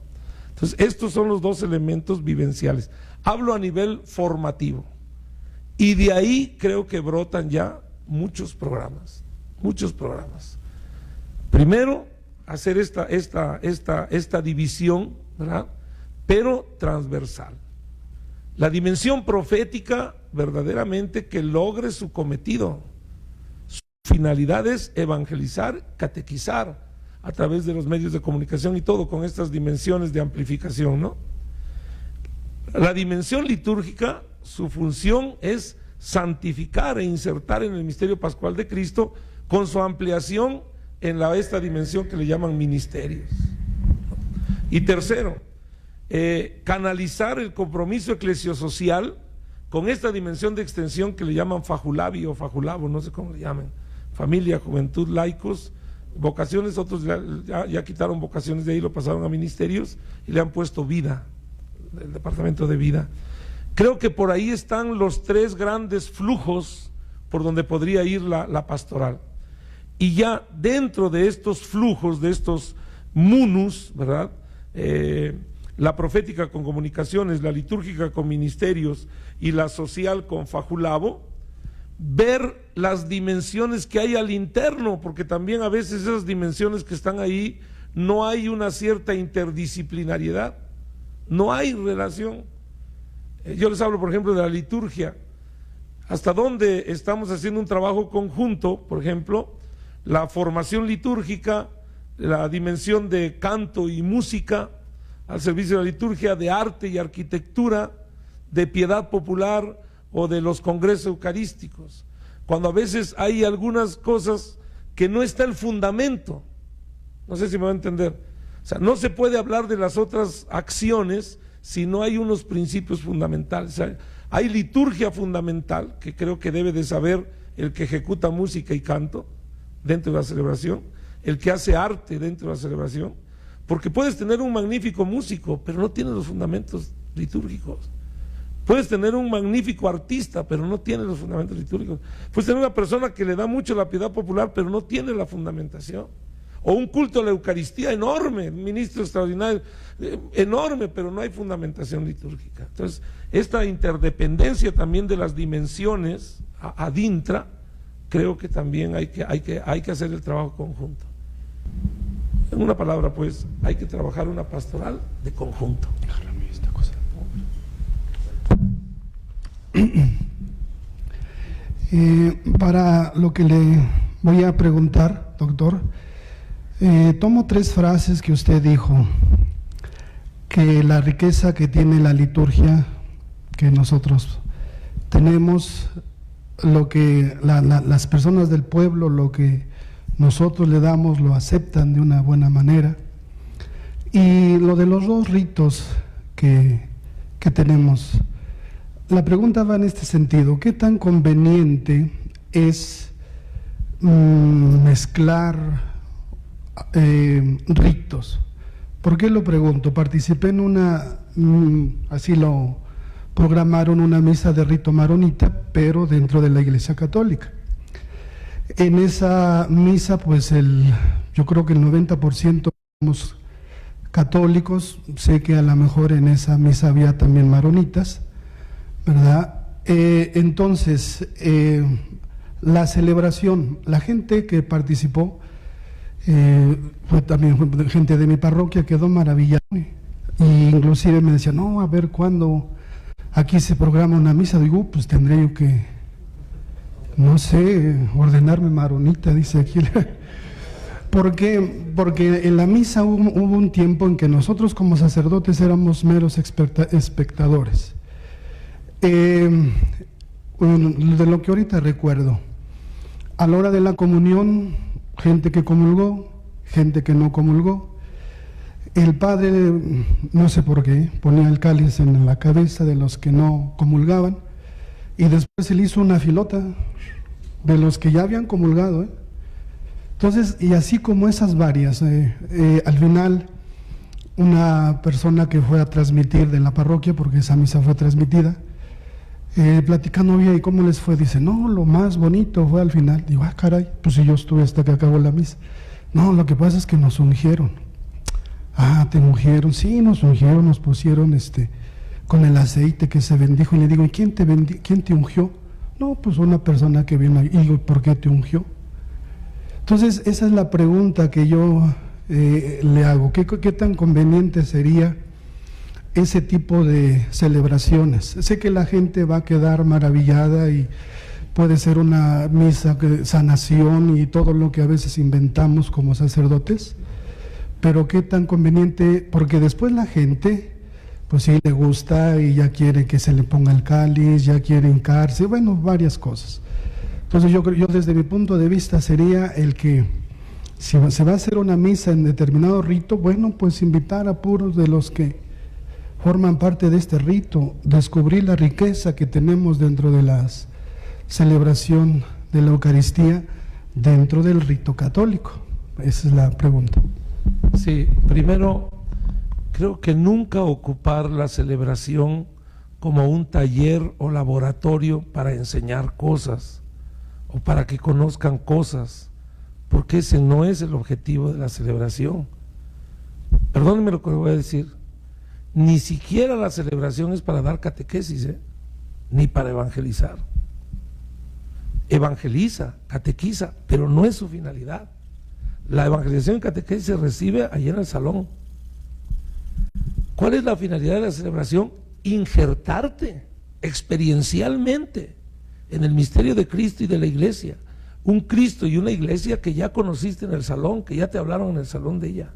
Entonces, estos son los 2 elementos vivenciales. Hablo a nivel formativo y de ahí creo que brotan ya muchos programas. Primero, hacer esta división, ¿verdad?, pero transversal. La dimensión profética verdaderamente que logre su cometido. Su finalidad es evangelizar, catequizar a través de los medios de comunicación y todo con estas dimensiones de amplificación, ¿no? La dimensión litúrgica, su función es santificar e insertar en el misterio pascual de Cristo con su ampliación en esta dimensión que le llaman ministerios. Y tercero, canalizar el compromiso eclesiosocial con esta dimensión de extensión que le llaman fajulavi o fajulavo, no sé cómo le llaman, familia, juventud, laicos, vocaciones. Otros ya quitaron vocaciones de ahí, lo pasaron a ministerios y le han puesto vida, el departamento de vida. Creo que por ahí están los 3 grandes flujos por donde podría ir la pastoral. Y ya dentro de estos flujos, de estos munus, ¿verdad?, la profética con comunicaciones, la litúrgica con ministerios y la social con fajulavo, ver las dimensiones que hay al interno, porque también a veces esas dimensiones que están ahí no hay una cierta interdisciplinariedad, no hay relación. Yo les hablo, por ejemplo, de la liturgia. ¿Hasta dónde estamos haciendo un trabajo conjunto? Por ejemplo, la formación litúrgica, la dimensión de canto y música al servicio de la liturgia, de arte y arquitectura, de piedad popular o de los congresos eucarísticos, cuando a veces hay algunas cosas que no está el fundamento. No sé si me va a entender. O sea, no se puede hablar de las otras acciones si no hay unos principios fundamentales. O sea, hay liturgia fundamental, que creo que debe de saber el que ejecuta música y canto dentro de la celebración, el que hace arte dentro de la celebración, porque puedes tener un magnífico músico, pero no tiene los fundamentos litúrgicos. Puedes tener un magnífico artista, pero no tiene los fundamentos litúrgicos. Puedes tener una persona que le da mucho la piedad popular, pero no tiene la fundamentación. O un culto a la Eucaristía enorme, ministro extraordinario, enorme, pero no hay fundamentación litúrgica. Entonces, esta interdependencia también de las dimensiones ad intra, creo que también hay que hacer el trabajo conjunto. En una palabra, pues, hay que trabajar una pastoral de conjunto. Para lo que le voy a preguntar, doctor, tomo 3 frases que usted dijo: que la riqueza que tiene la liturgia que nosotros tenemos, lo que las personas del pueblo, lo que nosotros le damos, lo aceptan de una buena manera, y lo de los 2 ritos que tenemos. La pregunta va en este sentido: ¿qué tan conveniente es mezclar ritos? ¿Por qué lo pregunto? Participé en una, así lo programaron, una misa de rito maronita, pero dentro de la Iglesia Católica. En esa misa, pues yo creo que el 90% somos católicos. Sé que a lo mejor en esa misa había también maronitas, ¿verdad? Entonces, la celebración, la gente que participó, fue también gente de mi parroquia, quedó maravillada, y inclusive me decía: no, a ver cuándo aquí se programa una misa. Digo, pues tendré yo que, no sé, ordenarme maronita, dice aquí. Porque en la misa hubo un tiempo en que nosotros como sacerdotes éramos meros espectadores. De lo que ahorita recuerdo, a la hora de la comunión, gente que comulgó, gente que no comulgó. El padre, no sé por qué, ponía el cáliz en la cabeza de los que no comulgaban, y después él hizo una filota de los que ya habían comulgado. Entonces, y así como esas varias, al final, una persona que fue a transmitir de la parroquia, porque esa misa fue transmitida, platicando, oye, ¿y cómo les fue? Dice: no, lo más bonito fue al final. Digo: ah, caray, pues si yo estuve hasta que acabó la misa. No, lo que pasa es que nos ungieron. Ah, ¿te ungieron? Sí, nos ungieron, nos pusieron con el aceite que se bendijo. Y le digo: ¿y quién te ungió? No, pues una persona que vino ahí. Y digo: ¿por qué te ungió? Entonces, esa es la pregunta que yo le hago. ¿Qué tan conveniente sería ese tipo de celebraciones? Sé que la gente va a quedar maravillada y puede ser una misa de sanación y todo lo que a veces inventamos como sacerdotes, pero qué tan conveniente, porque después la gente, pues sí le gusta y ya quiere que se le ponga el cáliz, ya quiere hincarse, bueno, varias cosas. Entonces yo desde mi punto de vista sería el que, si se va a hacer una misa en determinado rito, bueno, pues invitar a puros de los que forman parte de este rito, descubrir la riqueza que tenemos dentro de la celebración de la Eucaristía dentro del rito católico. Esa es la pregunta. Sí, primero, creo que nunca ocupar la celebración como un taller o laboratorio para enseñar cosas o para que conozcan cosas, porque ese no es el objetivo de la celebración. Perdónenme lo que voy a decir. Ni siquiera la celebración es para dar catequesis, ni para evangelizar. Evangeliza, catequiza, pero no es su finalidad. La evangelización y catequesis se recibe allá en el salón. ¿Cuál es la finalidad de la celebración? Injertarte experiencialmente en el misterio de Cristo y de la Iglesia. Un Cristo y una Iglesia que ya conociste en el salón, que ya te hablaron en el salón de ella.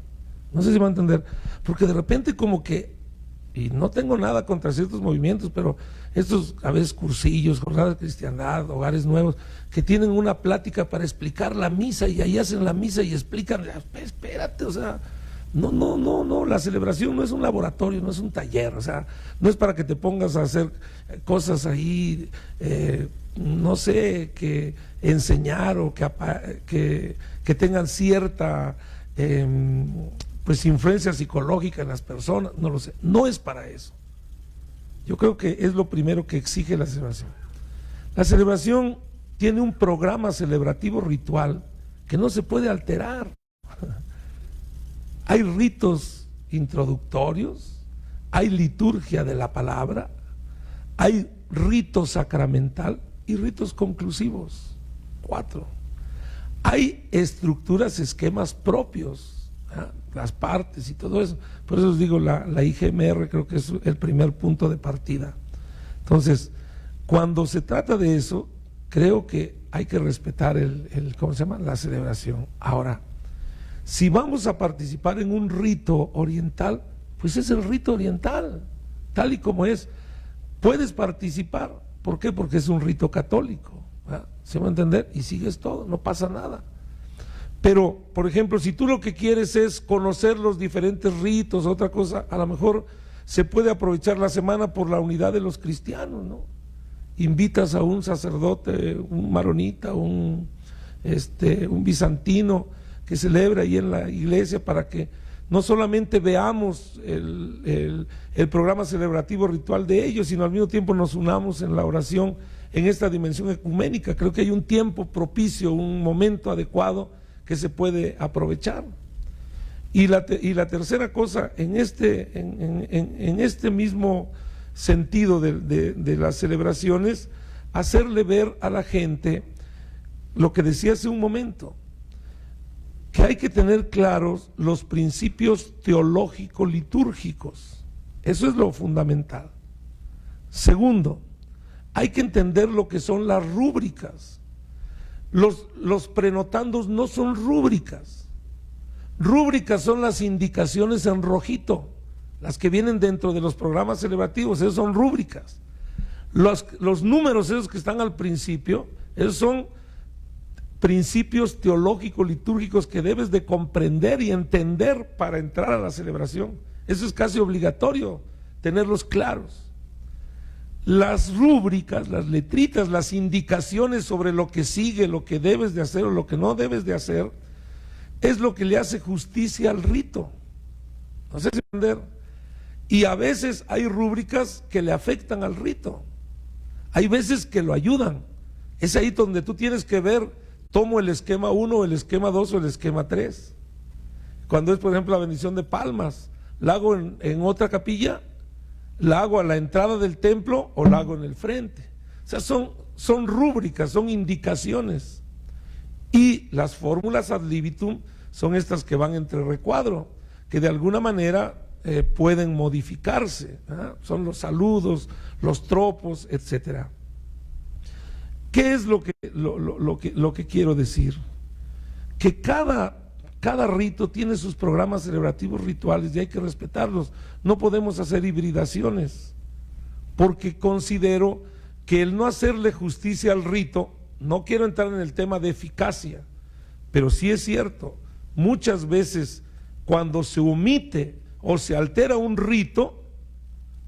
No sé si me va a entender, porque de repente como que y no tengo nada contra ciertos movimientos, pero estos a veces cursillos, jornadas de cristiandad, hogares nuevos, que tienen una plática para explicar la misa y ahí hacen la misa y explican, espérate, o sea, no, la celebración no es un laboratorio, no es un taller, o sea, no es para que te pongas a hacer cosas ahí, no sé, que enseñar o que tengan cierta pues influencia psicológica en las personas, no lo sé, no es para eso. Yo creo que es lo primero que exige la celebración. La celebración tiene un programa celebrativo ritual que no se puede alterar. Hay ritos introductorios, hay liturgia de la palabra, hay rito sacramental y ritos conclusivos, 4. Hay estructuras, esquemas propios, las partes y todo eso. Por eso os digo, la IGMR creo que es el primer punto de partida. Entonces, cuando se trata de eso, creo que hay que respetar ¿cómo se llama? La celebración. Ahora, si vamos a participar en un rito oriental, pues es el rito oriental, tal y como es. Puedes participar. ¿Por qué? Porque es un rito católico, ¿verdad? ¿Se va a entender? Y sigues todo, no pasa nada. Pero, por ejemplo, si tú lo que quieres es conocer los diferentes ritos, otra cosa, a lo mejor se puede aprovechar la semana por la unidad de los cristianos, ¿no? Invitas a un sacerdote, un maronita, un bizantino que celebra ahí en la iglesia para que no solamente veamos el programa celebrativo ritual de ellos, sino al mismo tiempo nos unamos en la oración en esta dimensión ecuménica. Creo que hay un tiempo propicio, un momento adecuado que se puede aprovechar. Y la tercera cosa, en este mismo sentido de las celebraciones, hacerle ver a la gente lo que decía hace un momento, que hay que tener claros los principios teológicos litúrgicos. Eso es lo fundamental. Segundo, hay que entender lo que son las rúbricas. Los prenotandos no son rúbricas. Rúbricas son las indicaciones en rojito, las que vienen dentro de los programas celebrativos, esas son rúbricas. Los números esos que están al principio, esos son principios teológicos, litúrgicos que debes de comprender y entender para entrar a la celebración. Eso es casi obligatorio, tenerlos claros. Las rúbricas, las letritas, las indicaciones sobre lo que sigue, lo que debes de hacer o lo que no debes de hacer, es lo que le hace justicia al rito. No sé si entender. Y a veces hay rúbricas que le afectan al rito. Hay veces que lo ayudan. Es ahí donde tú tienes que ver, tomo el esquema 1, el esquema 2 o el esquema 3. Cuando es, por ejemplo, la bendición de palmas, ¿la hago en otra capilla? ¿La hago a la entrada del templo o la hago en el frente? O sea, son rúbricas, son indicaciones. Y las fórmulas ad libitum son estas que van entre recuadro, que de alguna manera pueden modificarse, ¿eh? Son los saludos, los tropos, etcétera. ¿Qué es lo que quiero decir? Que cada rito tiene sus programas celebrativos rituales y hay que respetarlos. No podemos hacer hibridaciones, porque considero que el no hacerle justicia al rito, no quiero entrar en el tema de eficacia, pero sí es cierto, muchas veces cuando se omite o se altera un rito,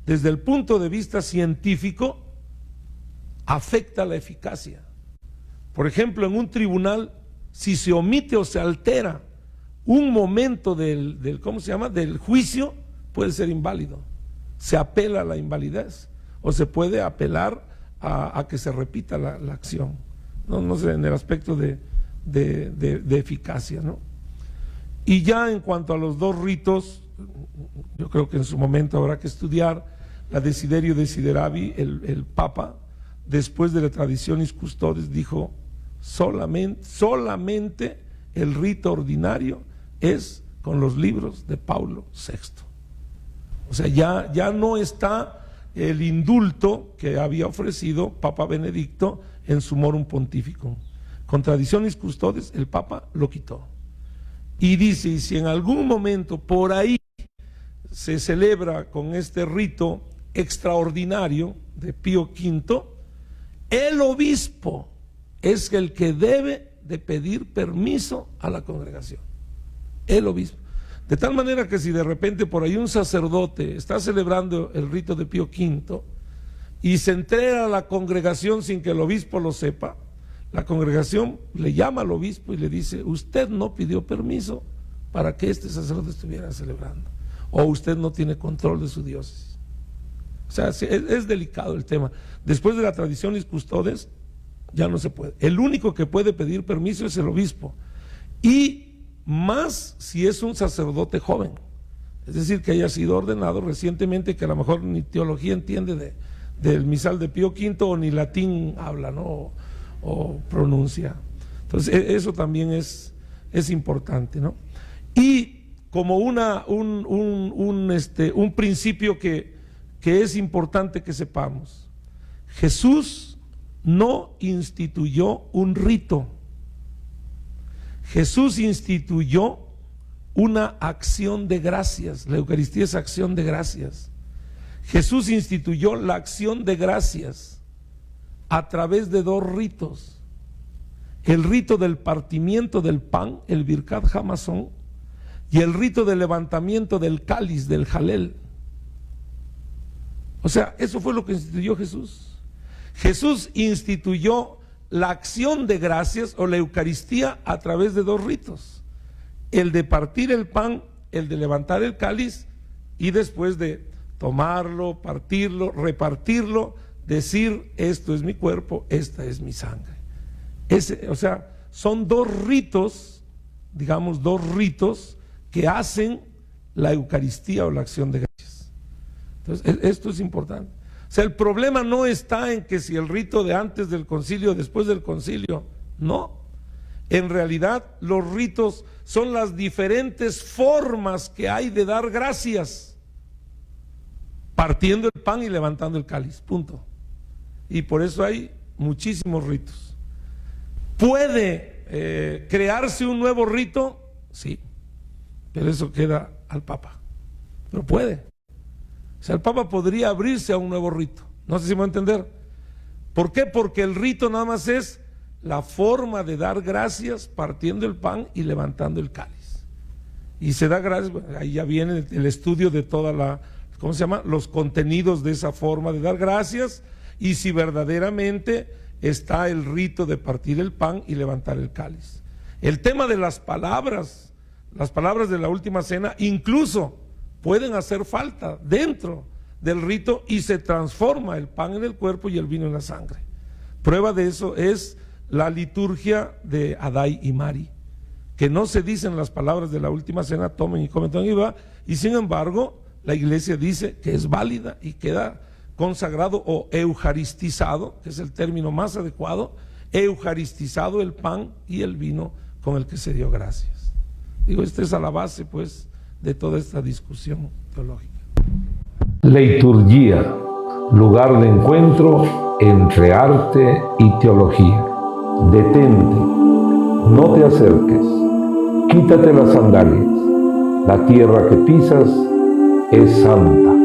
desde el punto de vista científico, afecta la eficacia. Por ejemplo, en un tribunal, si se omite o se altera un momento del ¿cómo se llama?, del juicio, puede ser inválido. Se apela a la invalidez o se puede apelar a que se repita la acción. No sé, en el aspecto de eficacia, ¿no? Y ya en cuanto a los dos ritos, yo creo que en su momento habrá que estudiar la Desiderio Desideravi. El Papa, después de la Traditionis Custodes, dijo solamente el rito ordinario es con los libros de Paulo VI. O sea, ya no está el indulto que había ofrecido Papa Benedicto en su Morum Pontificum. Con Traditionis Custodes el Papa lo quitó. Y dice, y si en algún momento por ahí se celebra con este rito extraordinario de Pío V, el obispo es el que debe de pedir permiso a la congregación. El obispo. De tal manera que si de repente por ahí un sacerdote está celebrando el rito de Pío V y se entera a la congregación sin que el obispo lo sepa, la congregación le llama al obispo y le dice: usted no pidió permiso para que este sacerdote estuviera celebrando, o usted no tiene control de su diócesis. O sea, es delicado el tema. Después de la traditionis custodes ya no se puede. El único que puede pedir permiso es el obispo, y más si es un sacerdote joven, es decir, que haya sido ordenado recientemente, que a lo mejor ni teología entiende del misal de Pío V, o ni latín habla, ¿no? o pronuncia. Entonces eso también es importante, ¿no? Y como un principio que es importante que sepamos: Jesús no instituyó un rito, Jesús instituyó una acción de gracias. La Eucaristía es acción de gracias. Jesús instituyó la acción de gracias a través de dos ritos: el rito del partimiento del pan, el Birkat Hamazón, y el rito del levantamiento del cáliz, del jalel. O sea, eso fue lo que instituyó Jesús. Jesús instituyó la acción de gracias o la Eucaristía a través de dos ritos: el de partir el pan, el de levantar el cáliz, y después de tomarlo, partirlo, repartirlo, decir: esto es mi cuerpo, esta es mi sangre. O sea, son dos ritos, digamos, dos ritos que hacen la Eucaristía o la acción de gracias. Entonces, esto es importante. O sea, el problema no está en que si el rito de antes del concilio o después del concilio, no. En realidad, los ritos son las diferentes formas que hay de dar gracias, partiendo el pan y levantando el cáliz, punto. Y por eso hay muchísimos ritos. ¿Puede crearse un nuevo rito? Sí, pero eso queda al Papa. Pero puede. O sea, el Papa podría abrirse a un nuevo rito. No sé si me va a entender. ¿Por qué? Porque el rito nada más es la forma de dar gracias partiendo el pan y levantando el cáliz. Y se da gracias, bueno, ahí ya viene el estudio de toda la, ¿cómo se llama? Los contenidos de esa forma de dar gracias, y si verdaderamente está el rito de partir el pan y levantar el cáliz. El tema de las palabras de la última cena incluso pueden hacer falta dentro del rito, y se transforma el pan en el cuerpo y el vino en la sangre. Prueba de eso es la liturgia de Adai y Mari, que no se dicen las palabras de la última cena: tomen y comen, tomen y va, y sin embargo la iglesia dice que es válida y queda consagrado o eucaristizado, que es el término más adecuado, eucaristizado el pan y el vino con el que se dio gracias. Digo, esta es a la base, pues, de toda esta discusión teológica. Liturgia, lugar de encuentro entre arte y teología. Detente, no te acerques, quítate las sandalias. La tierra que pisas es santa.